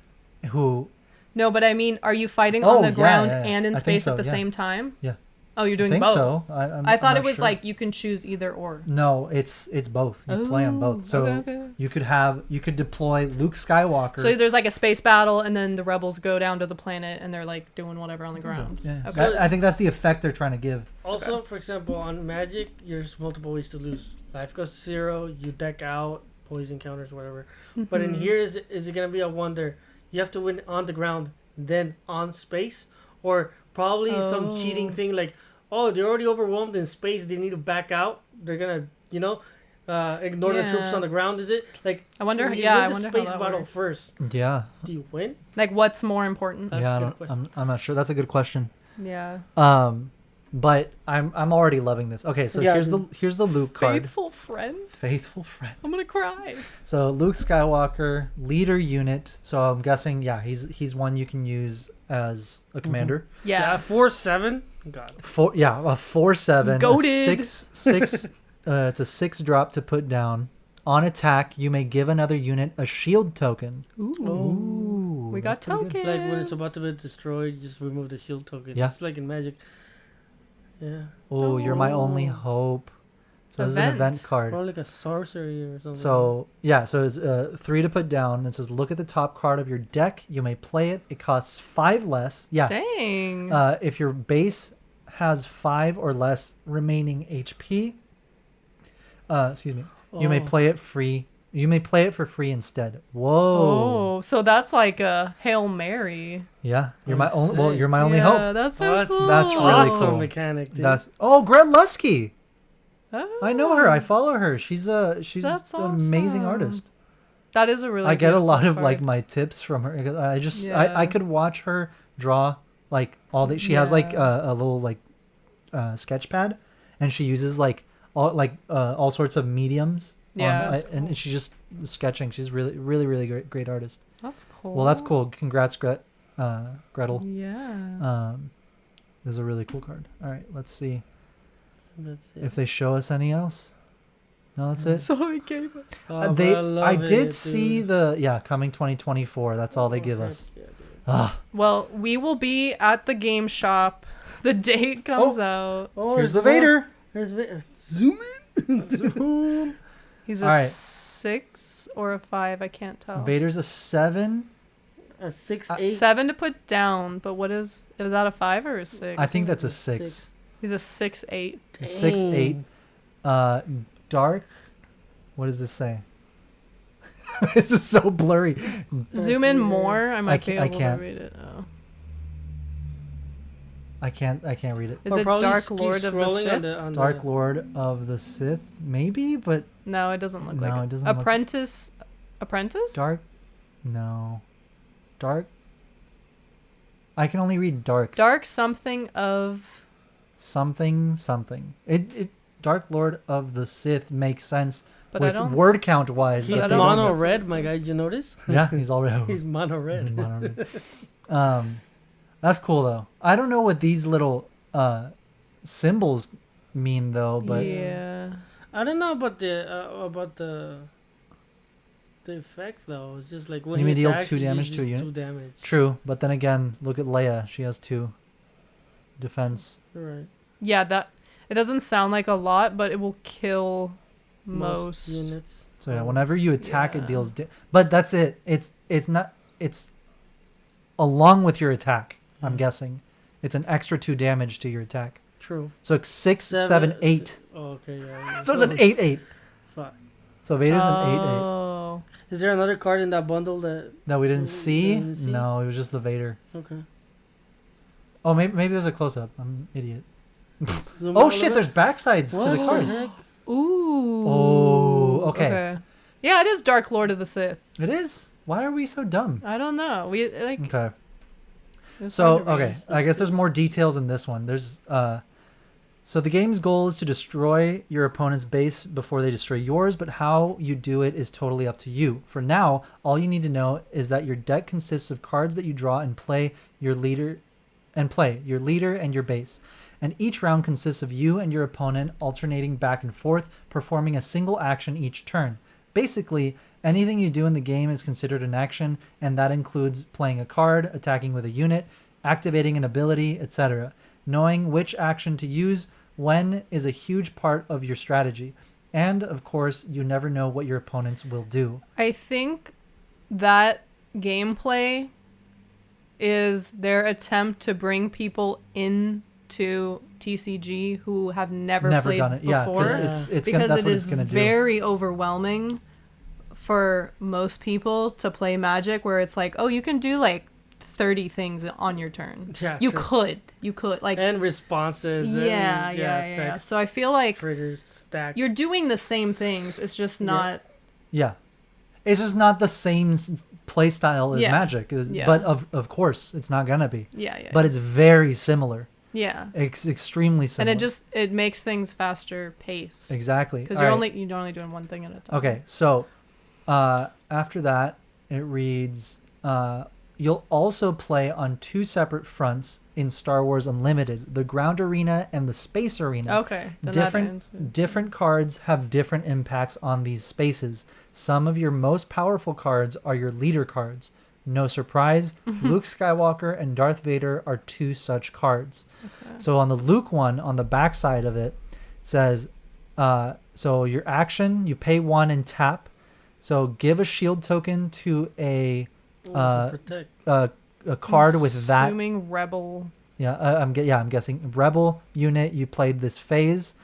who. No, but I mean, are you fighting Oh, on the yeah, ground yeah, yeah. and in I think space so, at the yeah. same time? Yeah. Oh, you're doing I think both. so. I thought I'm it not was sure. like you can choose either or. No, it's both. You play on both. So okay. you could deploy Luke Skywalker. So there's like a space battle, and then the rebels go down to the planet, and they're like doing whatever on the ground. Yeah. Okay. I think that's the effect they're trying to give. Also, for example, on Magic, there's multiple ways to lose. Life goes to 0. You deck out, poison counters, whatever. But in here, is it gonna be a wonder? You have to win on the ground, then on space, or probably some cheating thing like, oh, they're already overwhelmed in space. They need to back out. They're gonna, ignore the troops on the ground. Is it like? I wonder. You Yeah, win I the wonder space how that battle works. first. Yeah. Do you win? Like, what's more important? That's yeah. a good question. I'm not sure. That's a good question. Yeah. But I'm already loving this. Okay, so Yeah. here's the Luke card. Faithful friend. Faithful friend. I'm gonna cry. So Luke Skywalker, leader unit. So I'm guessing, he's one you can use as a commander. Yeah. 4/7. God. A 4/7. Goated. 6. It's a 6 drop to put down. On attack, you may give another unit a shield token. Ooh, We got that's pretty good. tokens. Like when it's about to be destroyed, you just remove the shield token. Yeah. It's like in Magic. Yeah. Oh, you're my only hope. So this is an event card. Probably like a sorcery or something. So so it's 3 to put down. It says look at the top card of your deck. You may play it. It costs 5 less. Yeah. Dang. If your base has 5 or less remaining HP, you may play it free. You may play it for free instead. Whoa. Oh, so that's like a Hail Mary. Yeah, you're my Oh, only. Well, sick. you're my only Yeah, hope. that's so that's, cool. That's really awesome cool. mechanic, dude. That's Gret Lusky. I know her. I follow her. She's That's an amazing awesome. artist. That is a really. I get a beautiful lot of card. like my tips from her. I just Yeah. I could watch her draw like all the. She has like a little like sketch pad, and she uses like all sorts of mediums Yeah. And she's just sketching. She's really great artist. That's cool. Well, that's cool. Congrats, Gretel. Yeah. This is a really cool card. All right, let's see That's it. if they show us any else. No, that's it. So they gave us. Oh, They, but love I it, did dude. see coming 2024. That's all they give us. Yeah, dude. Ah, Well, we will be at the game shop. The date comes out. Oh, here's the there's more. Vader. Here's Vader. Zoom in. Zoom. He's a All right. 6 or a 5. I can't tell. Vader's a 7. A 6'8". 7 to put down, but what is that a 5 or a 6? I think that's a 6. He's a 6'8". 6'8". Dark. What does this say? This is so blurry. Zoom in more. I might be I able can't. to read it. Oh. I can't read it. Is Or it probably Dark keep Lord of the scrolling Sith? on Dark the, Lord of the Sith, maybe, but No, it doesn't look No, like it doesn't look- Apprentice. Apprentice? dark. No, dark. I can only read dark. Dark something of. Something. It Dark Lord of the Sith makes sense But I with don't. word count wise. He's I don't know mono that's what red, it my says. guy. Did you notice? Yeah, he's already. He's mono red. Mono red. That's cool though. I don't know what these little symbols mean though, but Yeah. I don't know about the effect though. It's just like when You he mean deal attacks, 2 he damage just to a uses unit? 2 damage. true. But then again, look at Leia. She has 2 defense. Right. Yeah, that. It doesn't sound like a lot, but it will kill most. units. So yeah, whenever you attack, Yeah. it deals. But that's it. It's not. It's along with your attack. I'm guessing it's an extra 2 damage to your attack. True. So it's 6, 7, 8. Oh, okay. Yeah. So it's an 8/8. Fuck. So Vader's an 8/8. Oh. Is there another card in that bundle that? That we didn't we see? didn't see? No, it was just the Vader. Okay. Oh, maybe there's a close up. I'm an idiot. Zoom Oh out a shit! little There's backsides bit. to the What cards. heck? Ooh. Oh, okay. Yeah, it is Dark Lord of the Sith. It is. Why are we so dumb? I don't know. We like. Okay. it was So hard to read. okay, I guess there's more details in this one. There's so the game's goal is to destroy your opponent's base before they destroy yours, but how you do it is totally up to you. For now, all you need to know is that your deck consists of cards that you draw and play your leader and your base. And each round consists of you and your opponent alternating back and forth, performing a single action each turn. Basically, anything you do in the game is considered an action, and that includes playing a card, attacking with a unit, activating an ability, etc. Knowing which action to use when is a huge part of your strategy. And, of course, you never know what your opponents will do. I think that gameplay is their attempt to bring people into TCG who have never played done it. before. Yeah, because Because that's it what is it's gonna do. very overwhelming for most people to play Magic, where it's like, oh, you can do like 30 things on your turn. Yeah, you true. could like And responses. yeah, and, yeah. effects, So I feel like triggers, stack. you're doing the same things. It's just not. Yeah. It's just not the same play style as Yeah. Magic. Yeah. But of course, it's not going to be. Yeah. But it's very similar. Yeah. It's extremely similar. And it makes things faster paced. Exactly. Because All you're right. only doing one thing at a time. Okay, so after that, it reads, you'll also play on 2 separate fronts in Star Wars Unlimited, the ground arena and the space arena. Okay. then that ends. Different cards have different impacts on these spaces. Some of your most powerful cards are your leader cards. No surprise, Luke Skywalker and Darth Vader are 2 such cards. Okay. So on the Luke one, on the back side of it, says, so your action, you pay 1 and tap. So give a shield token to a protect. a card with that. Assuming Rebel. Yeah, I'm guessing Rebel unit. You played this phase,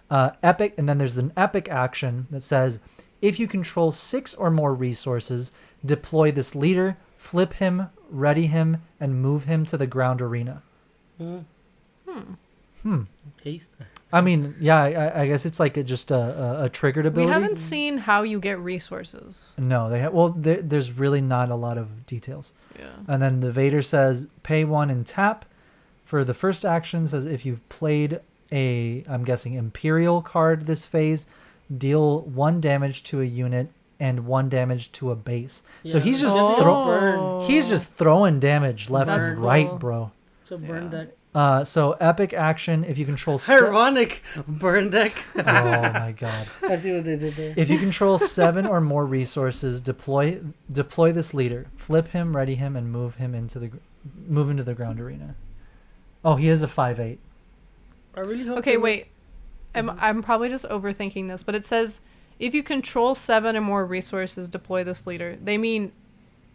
epic, and then there's an epic action that says, if you control 6 or more resources, deploy this leader, flip him, ready him, and move him to the ground arena. Haste. I mean, yeah, I guess it's like just a triggered ability. We haven't seen how you get resources. No, they have. Well, there's really not a lot of details. Yeah. And then the Vader says, pay 1 and tap. For the first action, says if you've played I'm guessing Imperial card this phase, deal 1 damage to a unit and 1 damage to a base. So Yeah. he's just he's just throwing damage left That's and right, cool. bro. So burn deck. So epic action if you control Ironic burn deck. Oh my god. I see what they did there. If you control 7 or more resources, deploy this leader. Flip him, ready him, and move him into the ground arena. Oh, he is a 5/8. I really hope. Okay, wait. I'm probably just overthinking this, but it says if you control 7 or more resources, deploy this leader. They mean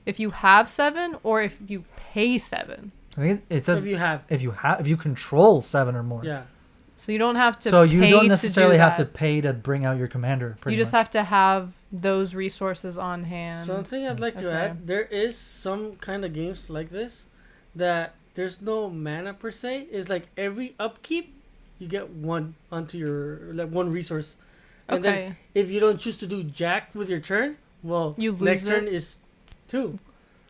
if you have 7 or if you pay 7. I think it says if you control 7 or more. Yeah. So you don't have to. So you pay don't necessarily to do have to that. pay to bring out your commander. You just have to have those resources on hand. Something I'd like to add: there is some kind of games like this that there's no mana per se. It's like every upkeep, you get one onto your one resource, and then if you don't choose to do jack with your turn, well, you lose next it? turn is 2.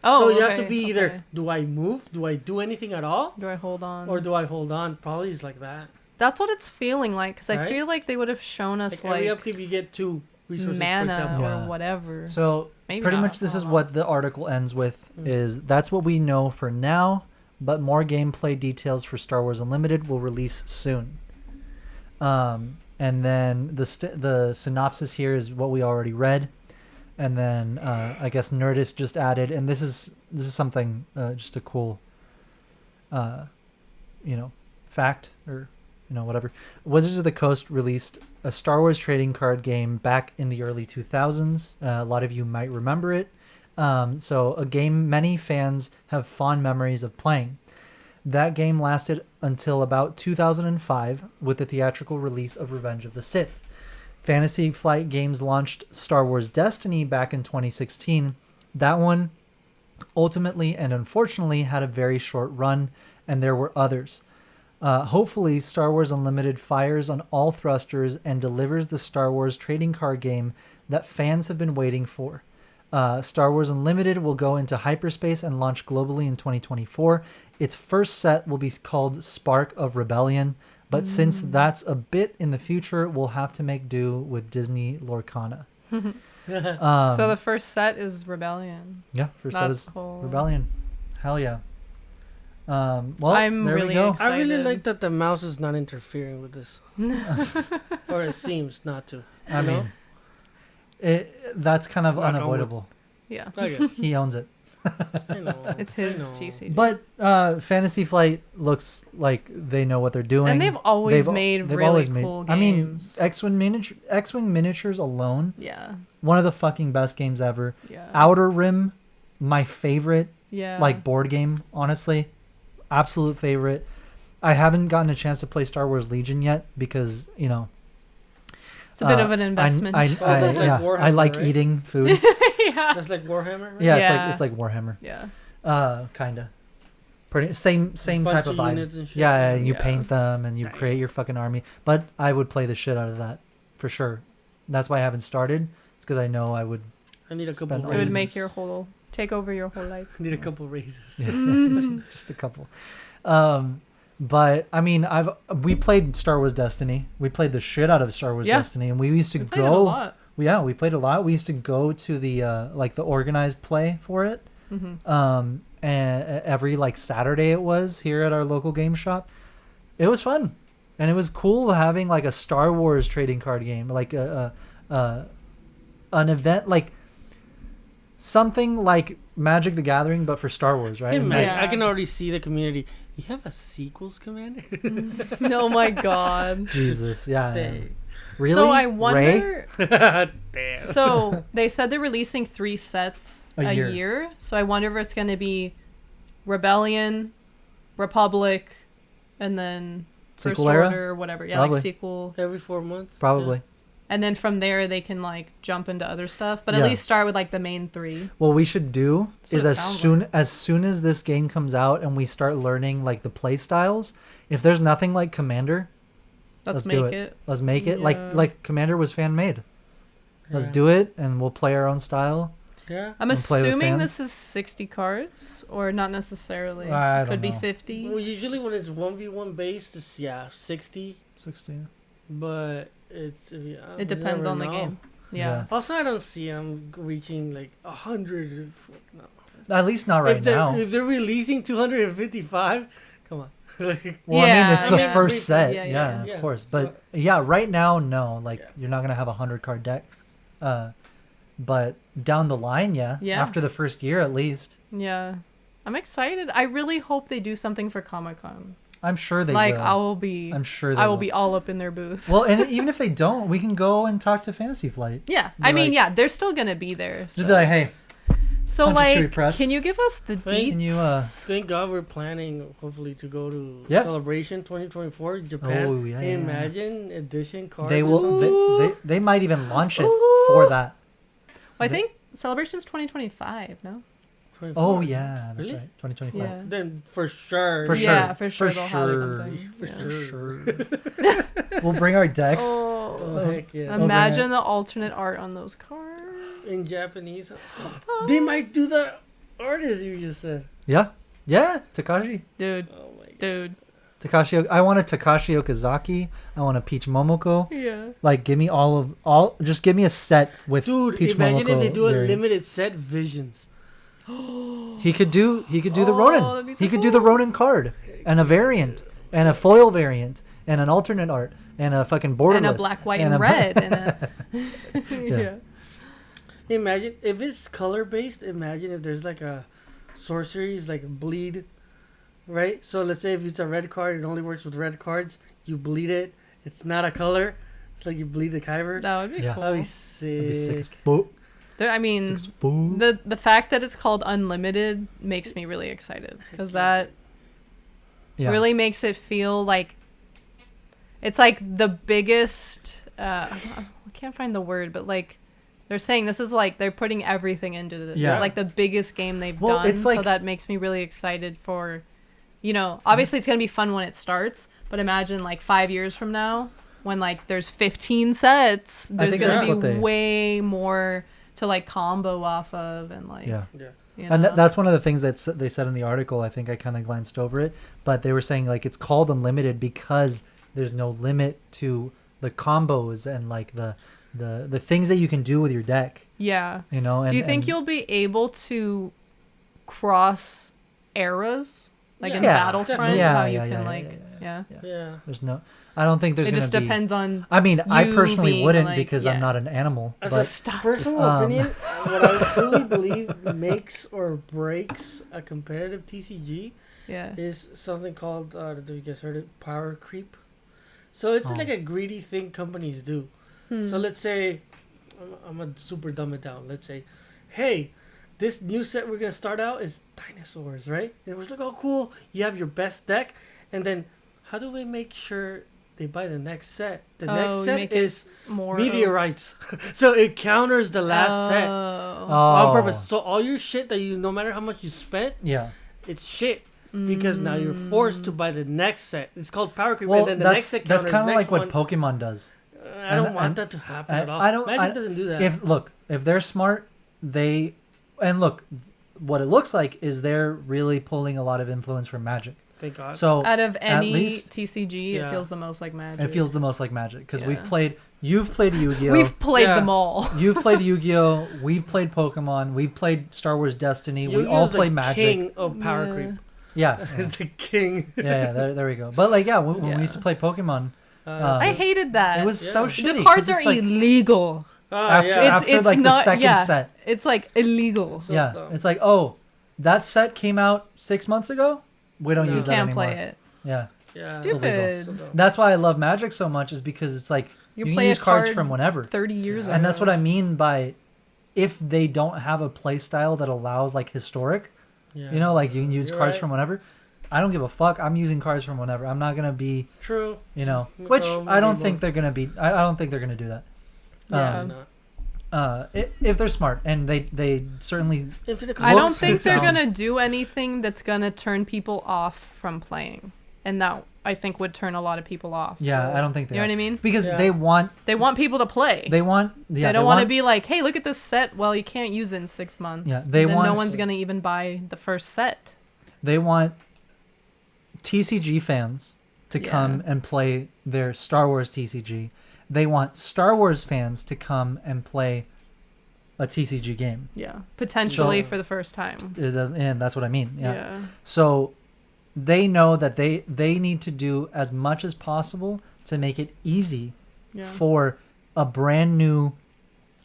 Oh, so you have to be either do I move, do I do anything at all, do I hold on, or do I hold on? Probably is like that. That's what it's feeling like because I Right? feel like they would have shown us Like every upkeep, you get 2 resources. for mana example. or whatever. So Maybe pretty not, much this I is don't know. what the article ends with is that's what we know for now, but more gameplay details for Star Wars Unlimited will release soon. And then the synopsis here is what we already read. And then I guess Nerdist just added, and this is something just a cool, fact or whatever. Wizards of the Coast released a Star Wars trading card game back in the early 2000s. A lot of you might remember it. So a game many fans have fond memories of playing. That game lasted until about 2005 with the theatrical release of Revenge of the Sith. Fantasy Flight Games launched Star Wars Destiny back in 2016. That one ultimately and unfortunately had a very short run, and there were others. Hopefully, Star Wars Unlimited fires on all thrusters and delivers the Star Wars trading card game that fans have been waiting for. Star Wars Unlimited will go into hyperspace and launch globally in 2024. Its first set will be called Spark of Rebellion, but since that's a bit in the future, we'll have to make do with Disney Lorcana. So the first set is Rebellion. Yeah, first set is cool. Rebellion. Hell yeah. Well, I'm there really we go. excited. I really like that the mouse is not interfering with this, or it seems not to. I mean, that's kind of unavoidable. Yeah. Okay. He owns it. I know. It's his TCG. But Fantasy Flight looks like they know what they're doing. And they've always made really cool games. I mean, X-Wing Miniatures alone. Yeah. One of the fucking best games ever. Yeah. Outer Rim, my favorite. Yeah. Like board game, honestly, absolute favorite. I haven't gotten a chance to play Star Wars Legion yet because it's a bit of an investment. I like right? eating food. Yeah. That's like Warhammer. Right? Yeah, it's like Warhammer. Yeah. Kinda. Pretty same type of vibe. Units and shit. Yeah, and you paint them and you create your fucking army. But I would play the shit out of that for sure. That's why I haven't started. It's because I know I would. I need a couple. It would make your whole take over your whole life. I need a couple raises. Yeah, just a couple. But I mean, we played Star Wars Destiny. We played the shit out of Star Wars Destiny, and we used to played it a lot. Yeah, we played a lot. We used to go to the the organized play for it. And every Saturday it was here at our local game shop. It was fun, and it was cool having a Star Wars trading card game, an event something like Magic the Gathering, but for Star Wars, right? Hey, man, I can already see the community. You have a sequels commander? Oh my god. Jesus, yeah. Dang. Really? So I wonder. Damn. So they said they're releasing 3 sets a year. So I wonder if it's going to be Rebellion, Republic, and then First Sequel era? Order or whatever. Yeah, Probably. sequel. Every 4 months? Probably. And then from there they can jump into other stuff, but at Yeah. least start with the main 3. What we should do That's is what it as soon as this game comes out and we start learning the play styles, if there's nothing like Commander, Let's do make it. it. Let's make it Yeah. like Commander was fan made. Let's Yeah. do it, and we'll play our own style. Yeah. I'm And play with assuming fans? this is 60 cards, or not necessarily. I don't Could be know. 50. Well, usually when it's 1v1 based, it's 60. 16. But It depends on the game. Yeah. Also, I don't see them reaching like 100. No. At least not right now. If they're releasing 255, come on. Like, well, I mean, it's the I mean, first set. yeah, Yeah, yeah. of course. But yeah, right now, no. Like, you're not gonna have a 100 card deck. But down the line, yeah. After the first year, at least. Yeah. I'm excited. I really hope they do something for Comic-Con. I'm sure they will. I'm sure I will be all up in their booth. Well, and even if they don't, we can go and talk to Fantasy Flight. Yeah. I mean, yeah, they're still gonna be there. So. Just be like, hey. So like, can you give us the deets? Thank God we're planning hopefully to go to Celebration 2024 Japan. Oh yeah. Imagine edition cards. They will. They might even launch it for that. Well, I think Celebration's 2025. No. 24. Oh yeah, that's really? right. 2025. Yeah. Then for sure. Yeah, for sure they'll have something. For sure. We'll bring our decks. Oh heck yeah! Imagine the alternate art on those cards. In Japanese. They might do the artist you just said. Yeah. Takashi. Dude. Oh my God. Dude. Takashi. I want a Takashi Okazaki. I want a Peach Momoko. Yeah. Like, give me just give me a set with Peach Momoko. Imagine if they do a variants. limited set Visions. He could do the Ronin. So He could do the Ronin card and a variant and a foil variant and an alternate art and a fucking borderless and a black, white, and red and a yeah. Imagine if it's color based. Imagine if there's like a sorceries like bleed, right? So let's say if it's a red card, it only works with red cards. You bleed it. It's not a color. It's like you bleed the Kyber. That would be cool. That'd be sick. That'd be sick as fuck. I mean, the fact that it's called Unlimited makes me really excited because that really makes it feel like it's like the biggest. I can't find the word, but like. They're saying this is like they're putting everything into this. Yeah. It's like the biggest game they've done. It's like, so that makes me really excited for, obviously it's going to be fun when it starts, but imagine like 5 years from now when like there's 15 sets, there's going to be way more to like combo off of and like, And that's one of the things that they said in the article. I think I kind of glanced over it, but they were saying like it's called Unlimited because there's no limit to the combos and like the things that you can do with your deck. Yeah. And, do you think you'll be able to cross eras? Like in Battlefront? How you can Yeah. There's no... I don't think there's going to be... It just depends on I mean, I personally wouldn't like, because I'm not an animal. As but, a personal opinion, what I truly believe makes or breaks a competitive TCG is something called, do you guys heard it? Power creep. So it's like a greedy thing companies do. So let's say, I'm going to super dumb it down. Let's say, hey, this new set we're going to start out is dinosaurs, right? And we're like, oh, cool. You have your best deck. And then how do we make sure they buy the next set? The next set is more meteorites. So it counters the last set on purpose. So all your shit that no matter how much you spent, it's shit. Because now you're forced to buy the next set. It's called power creep. Well, and then the next set that's kind of like what Pokemon does. I don't want that to happen at all. Magic doesn't do that. If they're smart, what it looks like is they're really pulling a lot of influence from Magic. Thank God. So out of any TCG, it feels the most like Magic. It feels the most like Magic because you've played Yu-Gi-Oh. We've played them all. You've played Yu-Gi-Oh. We've played Pokemon. We've played Star Wars Destiny. We all play Magic. King of power creep. Yeah. It's the king. There we go. But like, when we used to play Pokemon, I hated that. It was so shitty. The cards are illegal. After the second set. It's like illegal. So it's like, that set came out 6 months ago. We don't use that anymore. You can't play it. Yeah. Stupid. That's why I love Magic so much is because it's like you can use cards from whenever. 30 years ago. And that's what I mean by if they don't have a play style that allows like historic, like you can use cards from whenever. I don't give a fuck. I'm using cards from whenever. I'm not gonna be true. Which I don't think they're gonna be. I don't think they're gonna do that. If they're smart and they certainly. I don't think they're gonna do anything that's gonna turn people off from playing, and that I think would turn a lot of people off. Yeah, I don't think they. You know what I mean? Because they want people to play. They want. They don't want to be like, hey, look at this set. Well, you can't use it in 6 months. Yeah, no one's gonna even buy the first set. They want TCG fans to come and play their Star Wars TCG, They want Star Wars fans to come and play a TCG game. Yeah, potentially So- for the first time. It does, and that's what I mean. Yeah. Yeah. So they know that they need to do as much as possible to make it easy Yeah. for a brand new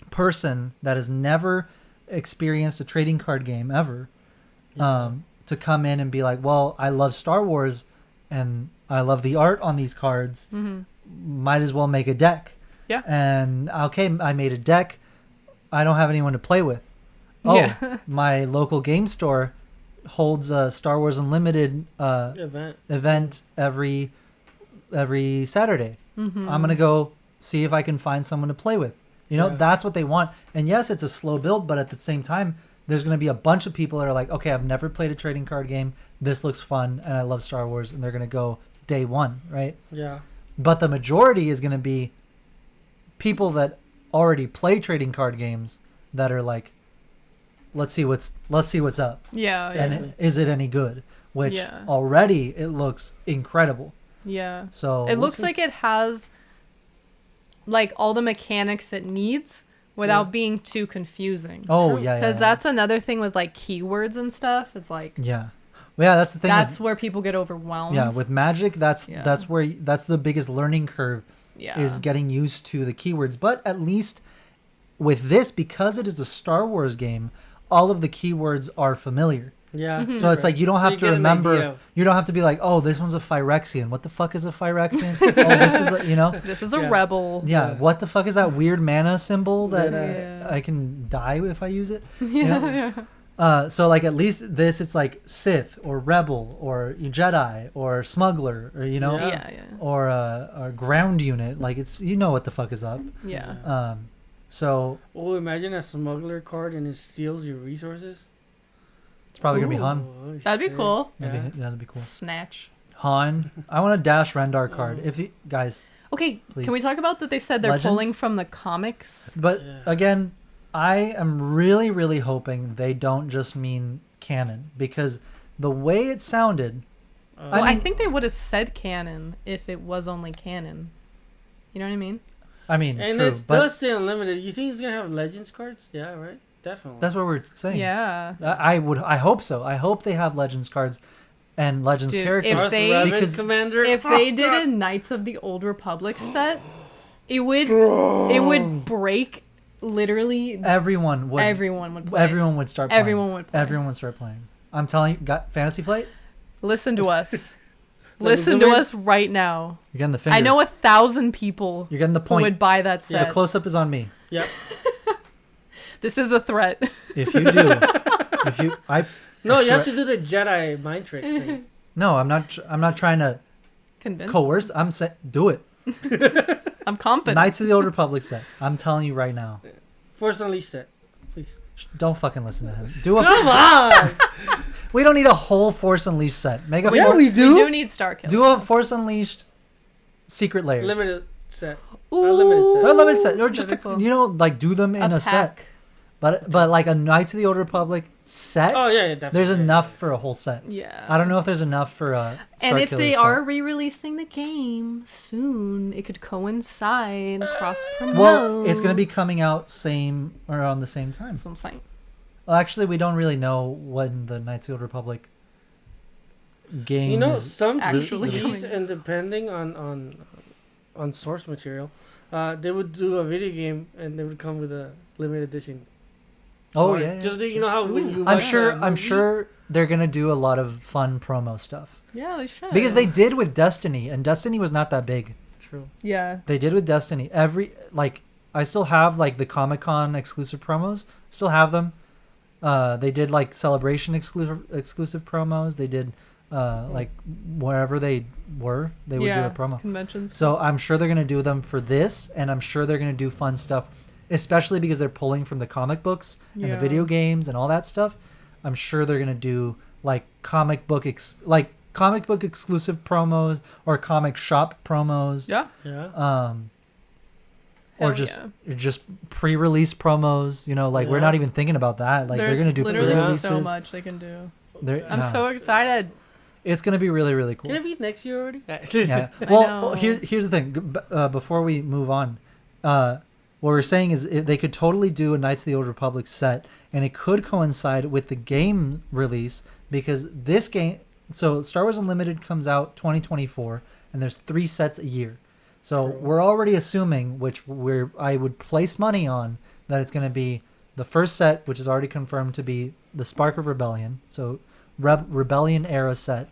person that has never experienced a trading card game ever to come in and be like, well, I love Star Wars and I love the art on these cards. Might as well make a deck. Yeah. And okay, I made a deck. I don't have anyone to play with. Oh, Yeah. my local game store holds a Star Wars Unlimited event every Saturday. I'm gonna go see if I can find someone to play with. You know, that's what they want. And yes, it's a slow build, but at the same time, there's gonna be a bunch of people that are like, okay, I've never played a trading card game. This looks fun, and I love Star Wars, and they're gonna go day one, right? Yeah. But the majority is gonna be people that already play trading card games that are like, let's see what's up. Yeah. And is it any good? Which Yeah. already it looks incredible. Yeah. So it looks like it has like all the mechanics it needs without being too confusing. Oh, yeah, yeah. Because that's another thing with like keywords and stuff. It's like Yeah. Well, yeah, that's the thing. that's where people get overwhelmed. Yeah, with Magic, that's the biggest learning curve. Yeah. Is getting used to the keywords. But at least with this, because it is a Star Wars game, all of the keywords are familiar. Yeah. So it's like you don't So have you to get an remember. idea. You don't have to be like, oh, this one's a Phyrexian. What the fuck is a Phyrexian? Oh, this is a, you know. This is a rebel. Yeah. What the fuck is that weird mana symbol that Yeah. I can die if I use it? Yeah. You know? So like at least this, it's like Sith or Rebel or Jedi or Smuggler or you know, Yeah. or a ground unit. Like it's what the fuck is up. Yeah. So Oh, imagine a smuggler card and it steals your resources. it's probably gonna be Han. Oh, That'd be shit. cool. That'd be cool. Snatch. Han. I want a Dash Rendar card. If you guys. Okay, Please. can we talk about that they said they're Legends? pulling from the comics? But again, I am really, really hoping they don't just mean canon because the way it sounded. Well, I think they would have said canon if it was only canon. You know what I mean? I mean, And true, it but does say unlimited. You think it's gonna have Legends cards? Yeah, right. Definitely. that's what we're saying. Yeah. I hope so. I hope they have Legends cards and Legends Dude, characters. if they- Revan because Commander. If they did a Knights of the Old Republic set, it would break literally everyone would play. Everyone would start playing. Everyone would play. Everyone would start playing. I'm telling you, got Fantasy Flight? Listen to us. Let me Listen zoom to in. us right now. You're getting the finger. I know 1,000 people You're getting the who point. would buy that The set. close up is on me. Yep. This is a threat. If you do, No, you have to do the Jedi mind trick thing. No, I'm not trying to Convinced. coerce. I'm saying do it. I'm confident. Knights of the Old Republic set. I'm telling you right now. Force Unleashed set, please. Don't fucking listen to him. Do a. Come on. We don't need a whole Force Unleashed set. Make a. Yeah, we do. We do need Starkill. Do a Force Unleashed secret layer. Limited set. Ooh. Unlimited set. Or limited set, or just That'd be a, cool. like do them in a set. pack. But like a Knights of the Old Republic set. Oh yeah, definitely. There's enough for a whole set. Yeah. I don't know if there's enough for a. And if Starkiller they set. are re-releasing the game soon, it could coincide, cross-promote. Well, it's gonna be coming out around the same time. That's what I'm saying. Well, actually, we don't really know when the Knights of the Old Republic game. You know, is some Actually TCGs, coming. and depending on source material, they would do a video game and they would come with a limited edition. Oh card. yeah. Just you know how when you I'm watch sure. a I'm movie- sure they're gonna do a lot of fun promo stuff Yeah, they should. because they did with Destiny, and Destiny was not that big. True. Yeah. They did with Destiny. I still have like the Comic-Con exclusive promos. Still have them. They did like Celebration exclusive promos. They did like wherever they would do a promo. Conventions. So I'm sure they're gonna do them for this, and I'm sure they're gonna do fun stuff, especially because they're pulling from the comic books and the Yeah. video games and all that stuff. I'm sure they're gonna do like comic book exclusive promos or comic shop promos. Yeah. Yeah. Or Hell just pre-release promos. You know, like we're Yeah. not even thinking about that. Like There's they're gonna do literally pre-releases. so much they can do. They're- I'm yeah. so excited. it's gonna be really, really cool. Can it be next year already? Yeah. Well, here's the thing. Before we move on, what we're saying is they could totally do a Knights of the Old Republic set, and it could coincide with the game release because this game. So Star Wars Unlimited comes out 2024, and there's 3 sets a year. So we're already assuming, I would place money on, that it's going to be the first set, which is already confirmed to be the Spark of Rebellion. So Rebellion era set.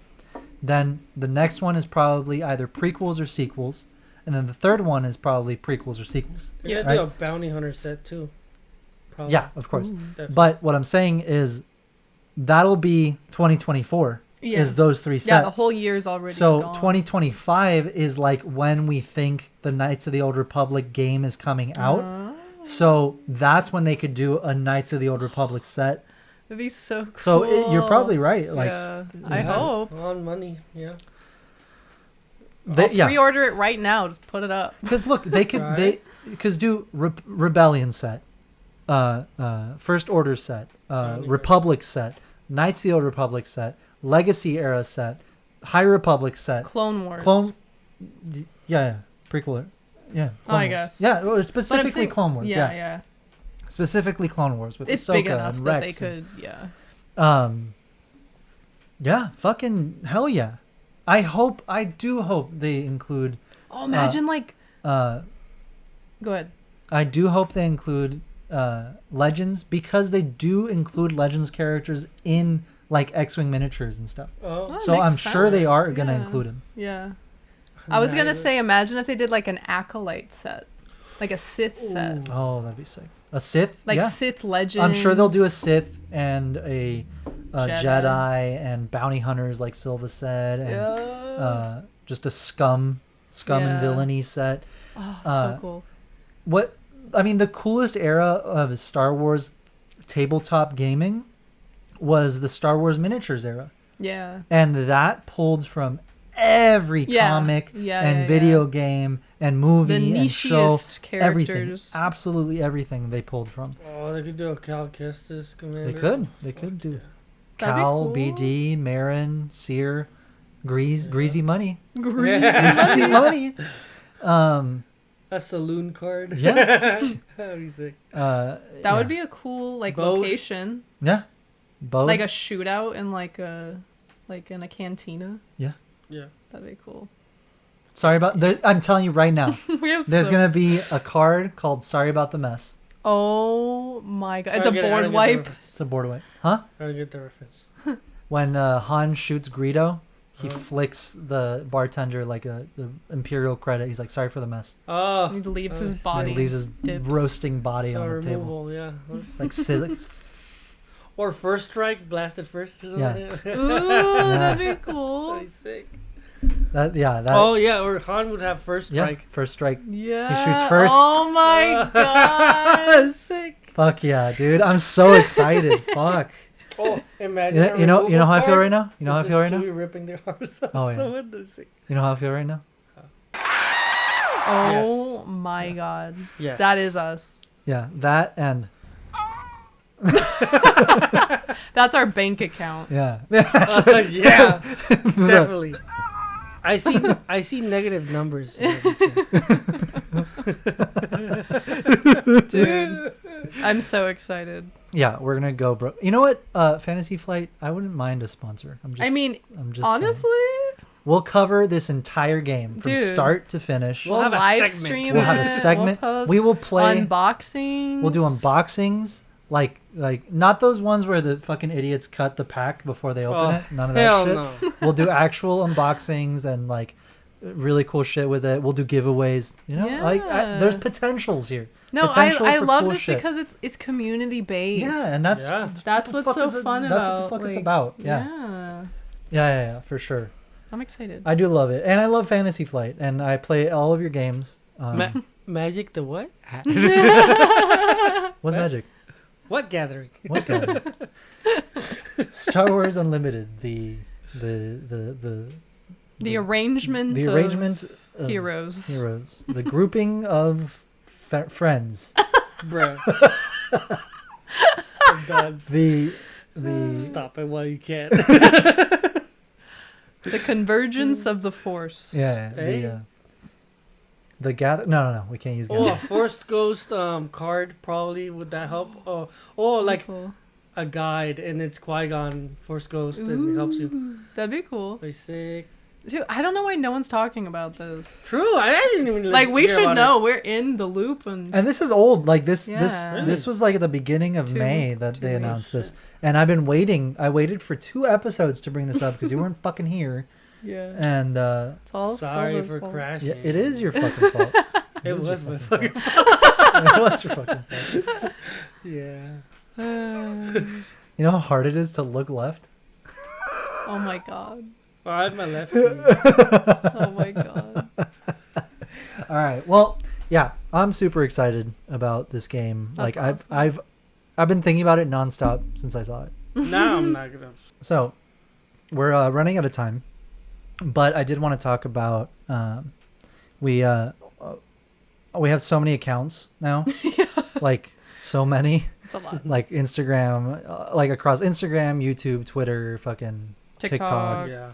Then the next one is probably either prequels or sequels. And then the third one is probably prequels or sequels. Yeah, right? do a bounty hunter set too. Probably. Yeah, of course. Definitely. But what I'm saying is that'll be 2024. Yeah. Is those 3 sets. Yeah, the whole year's already So gone. 2025 is like when we think the Knights of the Old Republic game is coming out. So that's when they could do a Knights of the Old Republic set. That'd be so cool. So you're probably right. Like, yeah, I hope. On money, yeah. I'll pre-order it right now. Just put it up. Because look, they could do Rebellion set, First Order set, Republic set, Knights of the Old Republic set, Legacy era set, High Republic set, Clone Wars. Prequel. Yeah. I guess. Yeah, well, specifically Clone Wars. Yeah. Specifically Clone Wars with it's Ahsoka big enough and that Rex they could. Yeah, fucking hell yeah. I do hope they include. Oh, imagine go ahead. I do hope they include Legends, because they do include Legends characters in like X-Wing miniatures and stuff. Oh. So I'm sure they are going to Yeah. include them. Yeah. I was going to say, imagine if they did like an Acolyte set. Like a Sith set. Oh, that'd be sick. A Sith? Like yeah. Sith Legends. I'm sure they'll do a Sith and a Jedi and bounty hunters like Silva said, and just a scum and villainy set. Oh, so cool. The coolest era of Star Wars tabletop gaming was the Star Wars miniatures era. Yeah. And that pulled from every comic and video game and movie and show. Everything. Absolutely everything they pulled from. Oh, they could do a Cal Kestis commander. They could do That'd Cal, be cool. BD, Marin, Seer, Greasy Money. Greasy Money. A saloon card. Yeah. That'd be sick. That would be a cool Boat. location. Yeah. Boat. Like a shootout in in a cantina. Yeah. Yeah. That'd be cool. Sorry about. I'm telling you right now. There's gonna be a card called "Sorry About the Mess." Oh my god! It's a board wipe. It's a board wipe, huh? I don't get the reference. When Han shoots Greedo, he flicks the bartender like the Imperial credit. He's like, "Sorry for the mess." Oh, he leaves his body. He leaves his roasting body on the table. Yeah. It's like sizzling. Or First Strike, blasted first or something. Yeah. Ooh, that'd be cool. That'd be sick. Or Han would have First Strike. Yeah, First Strike. Yeah. He shoots first. Oh my god. Sick. Fuck yeah, dude. I'm so excited. Fuck. Oh, imagine. You know how I feel right now? You know how I feel right now? Chewie ripping their arms out. Oh, yeah. So sick. You know how I feel right now? Oh my god. Yes. That is us. Yeah, that and that's our bank account. yeah. Yeah. Definitely. I see negative numbers. Dude, I'm so excited. Yeah, we're gonna go, bro. You know what? Fantasy Flight. I wouldn't mind a sponsor. I'm just honestly, saying. We'll cover this entire game from start to finish. We'll have live stream. We'll have a segment. We will play unboxings. We'll do unboxings. Like not those ones where the fucking idiots cut the pack before they open it. None of that shit. No. We'll do actual unboxings and like really cool shit with it. We'll do giveaways. You know, there's potentials here. No, Potential I for love cool this shit. because it's community based. Yeah, and that's what's so fun about. That's what the fuck it's about. Yeah, for sure. I'm excited. I do love it, and I love Fantasy Flight, and I play all of your games. Magic the what? What's Magic? What gathering? What gathering? Star Wars Unlimited. The arrangement. Of heroes. Heroes. The grouping of friends. Bro. I'm done. The Stop it while you can. The convergence of the force. Yeah. Hey. The gather. No. We can't use Oh, gather. a Force Ghost card probably would that help? Oh, like cool. a guide and it's Qui-Gon Force Ghost and it helps you. That'd be cool. Very sick. Dude, I don't know why no one's talking about this. True, I didn't even Like we hear should about know. We're in the loop and And this is old. Like this Yeah. this was like at the beginning of May that they two announced weeks. this. And I've been waiting. I waited for 2 episodes to bring this up because you weren't fucking here. yeah. And It's all Sorry Silva's for fault. crashing. yeah, it is your fucking fault. It is your was my fucking fucking It was your fucking fault. Yeah. You know how hard it is to look left? Oh my god. Oh, I have my lefty. Oh my god. All right. Well, yeah, I'm super excited about this game. That's like I've been thinking about it nonstop since I saw it. Now I'm not gonna. So, we're running out of time, but I did want to talk about we have so many accounts now, like so many, It's a lot. like Instagram, like across Instagram, YouTube, Twitter, fucking TikTok. Yeah.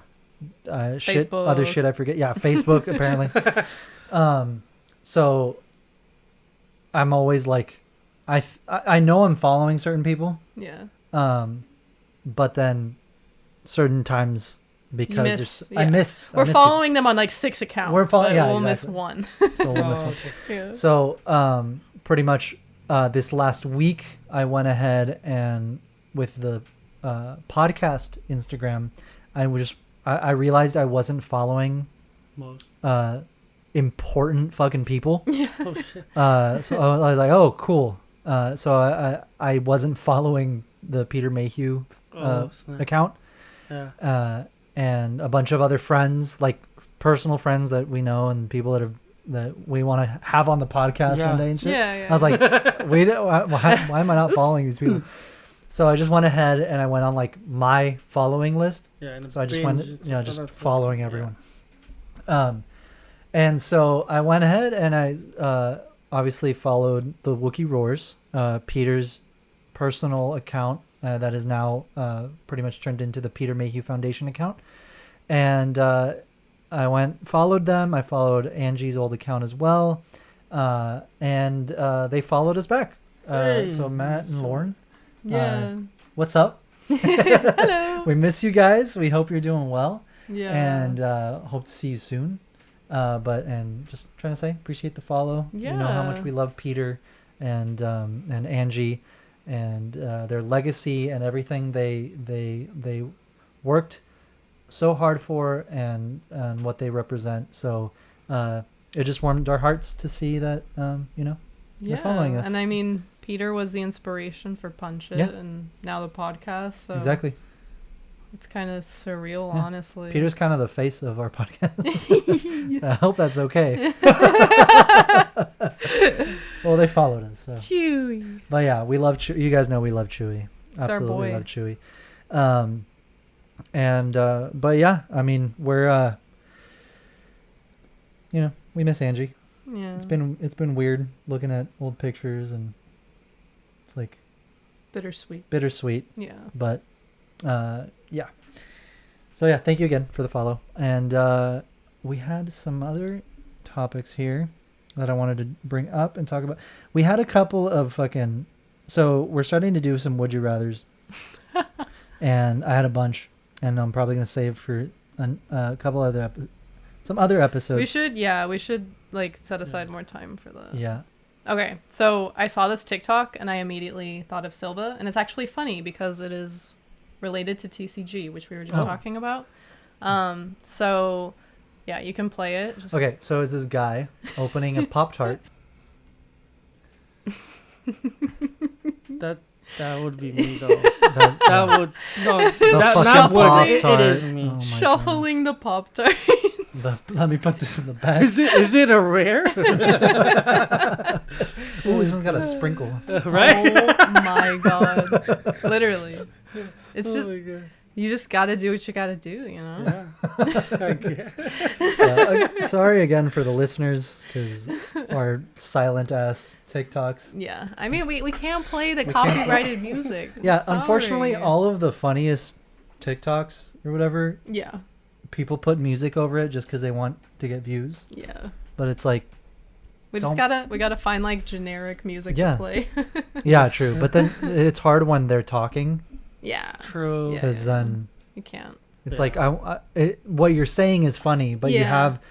shit, other Facebook. shit I forget. Yeah, Facebook apparently. So I'm always like, I know I'm following certain people, Yeah. but then certain times because miss, there's, I yeah. miss. I We're miss following them on like 6 accounts. We're follow- but yeah, we'll miss exactly. one. people, so we'll miss Oh, one. okay. Yeah. So pretty much this last week I went ahead and with the podcast Instagram, I realized I wasn't following Most. important fucking people. Oh shit. So I was like, oh, cool. So I wasn't following the Peter Mayhew Snap. account. Yeah. And a bunch of other friends, like personal friends that we know and people that we want to have on the podcast Yeah. one day and shit. Yeah. I was like, wait, why am I not following these people? So I just went ahead and I went on like my following list. Yeah. And So I just went, binge, just other following fucking- everyone. And so I went ahead and I obviously followed the Wookiee Roars, Peter's personal account that is now pretty much turned into the Peter Mayhew Foundation account. And I followed them. I followed Angie's old account as well. And they followed us back. Hey. So Matt and Lauren, Yeah. what's up? Hello. We miss you guys. We hope you're doing well. Yeah. And hope to see you soon. And just trying to say, appreciate the follow. You know how much Yeah. we love Peter and Angie and their legacy and everything they worked so hard for and what they represent. So it just warmed our hearts to see that they're following us. And I mean, Peter was the inspiration for Punch It Yeah. and now the podcast. So Exactly. it's kind of surreal, Yeah. honestly. Peter's kind of the face of our podcast. I hope that's okay. Well, they followed us. So. Chewie. But yeah, we love you guys know we love Chewie. It's our Absolutely boy. love Chewie. But yeah, I mean, we're we miss Angie. Yeah. It's been weird looking at old pictures and it's like bittersweet. bittersweet, Yeah. but yeah. So yeah, thank you again for the follow. And we had some other topics here that I wanted to bring up and talk about. We had a couple of so we're starting to do some would you rathers. And I had a bunch and I'm probably going to save for a couple other some other episodes. We should like set aside more time for the. Yeah. Okay, so I saw this TikTok and I immediately thought of Silva, and it's actually funny because it is related to TCG, which we were just talking about. So yeah, you can play it. Just... Okay, so is this guy opening a Pop-Tart? That would be me though. That would no. the That fucking not would. It Pop-Tart. is me. Oh my Shuffling the Pop-Tart. God. Let me put this in the bag. Is it a rare? Oh, this one's got a sprinkle. Right? Oh my god. Literally. It's Oh just, my God. you just gotta do what you gotta do, you know? Yeah. I guess. Sorry again for the listeners, because our silent ass TikToks. Yeah. I mean, we can't play the We can't- copyrighted music. Yeah, Sorry. unfortunately, all of the funniest TikToks or whatever, Yeah. people put music over it just because they want to get views. Yeah. But it's like, we gotta find like generic music Yeah. to play. yeah, true. But then it's hard when they're talking. Yeah. True. Because then you can't. it's like what you're saying is funny, but you have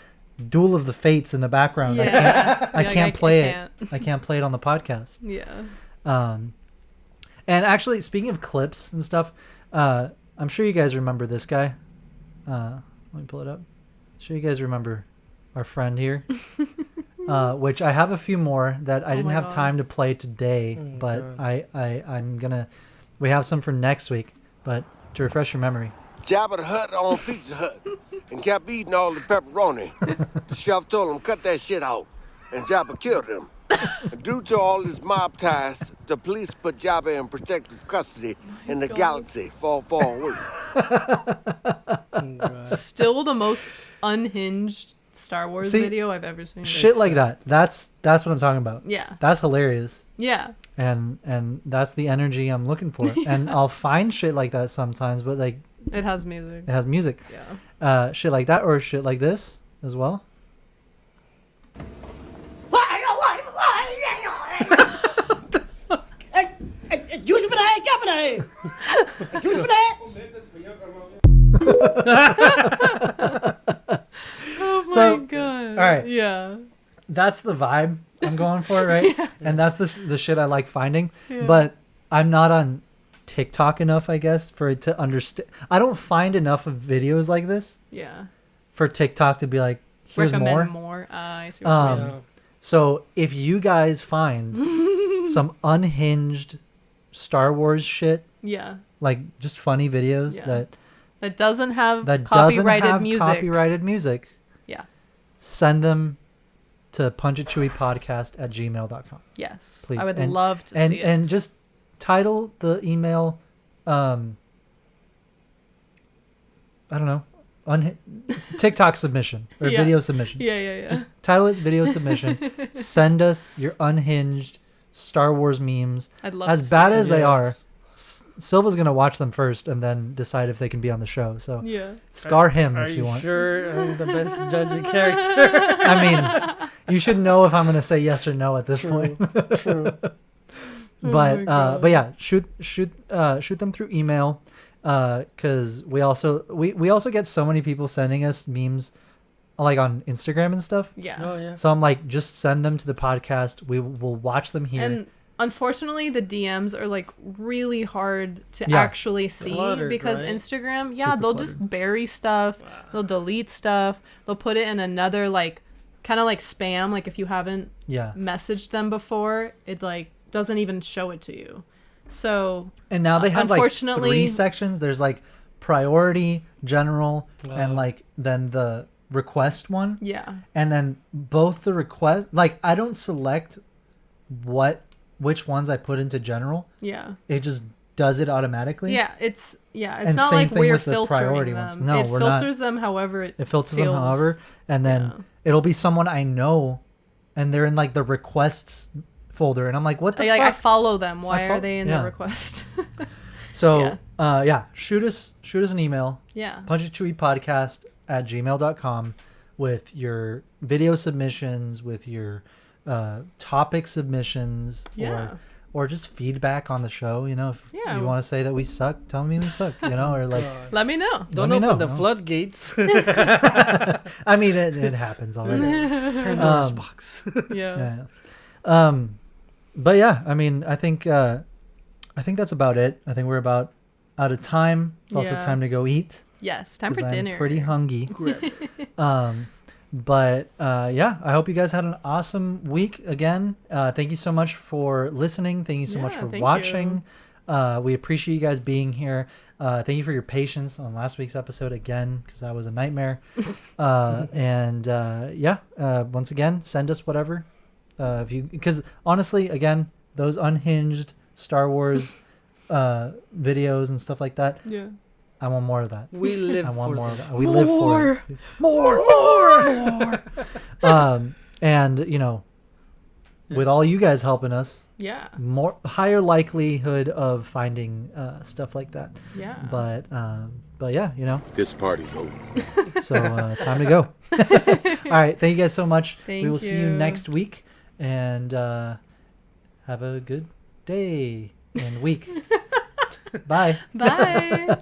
Duel of the Fates in the background. Yeah. I can't play it. I can't play it on the podcast. Yeah. And actually, speaking of clips and stuff, I'm sure you guys remember this guy. Let me pull it up. I'm sure you guys remember our friend here. Which I have a few more that I didn't have time to play today, but I'm gonna. We have some for next week, but to refresh your memory. Jabba the Hutt on Pizza Hut and kept eating all the pepperoni. The chef told him cut that shit out, and Jabba killed him. And due to all his mob ties, the police put Jabba in protective custody in the galaxy far, far away. Still the most unhinged Star Wars video I've ever seen. Shit like that. That's what I'm talking about. Yeah. That's hilarious. Yeah. And that's the energy I'm looking for. And I'll find shit like that sometimes, but like it has music. It has music. Yeah. Shit like that or shit like this as well. Juice banana, banana. Juice banana. Oh my god. All right. Yeah. That's the vibe I'm going for, right? Yeah. And that's the shit I like finding. Yeah. But I'm not on TikTok enough, I guess, for it to understand. I don't find enough of videos like this. Yeah. For TikTok to be like, here's recommend more. I see what you mean. So if you guys find some unhinged Star Wars shit, like just funny videos that doesn't have copyrighted music, send them to punchitchewiepodcast@gmail.com. Yes, please. I would love to see it. And just title the email, I don't know, TikTok submission or video submission. Yeah. Just title it video submission. Send us your unhinged Star Wars memes. I'd love as to see bad it. as they are. Silva's gonna watch them first and then decide if they can be on the show. So scar him if you want. Sure, I'm the best judge of character. I mean, you should know if I'm gonna say yes or no at this point. True. But yeah, shoot them through email, because we also get so many people sending us memes, like on Instagram and stuff. Yeah. Oh yeah. So I'm like, just send them to the podcast. We will watch them here. And unfortunately, the DMs are like really hard to actually see because right? Instagram, Super they'll cluttered. just bury stuff. Wow. They'll delete stuff. They'll put it in another like kind of like spam. Like if you haven't messaged them before, it like doesn't even show it to you. So and now they have like 3 sections. There's like priority, general, and like then the request one. Yeah. And then both the request, like I don't select which ones I put into general. Yeah. It just does it automatically. Yeah, it's and not same like thing we're with the filtering priority them. ones. No, it we're filters not. them however it filters feels. them however, and then it'll be someone I know, and they're in like the requests folder, and I'm like, what the fuck? I follow them. Why are they in the request? So shoot us an email. Yeah. punchitchewiepodcast@gmail.com with your video submissions, with your topic submissions, or just feedback on the show. You know, if you want to say that we suck, tell me we suck. You know, or like let me know. Don't open the floodgates. I mean, it happens already. Pandora's box. Yeah. But yeah, I mean, I think that's about it. I think we're about out of time. It's also time to go eat. Yes, time for dinner. I'm pretty hungry. But I hope you guys had an awesome week again. Thank you so much for listening. Thank you so much for watching. We appreciate you guys being here. Thank you for your patience on last week's episode again, because that was a nightmare. Once again, send us whatever. Because honestly, again, those unhinged Star Wars videos and stuff like that. Yeah. I want more of that. We live I want for more that. of that. We live for it. More. And with all you guys helping us, Yeah. more higher likelihood of finding stuff like that. Yeah. But yeah, you know. This party's over. So time to go. All right, thank you guys so much. Thank we will see you you. next week, and have a good day and week. Bye. Bye.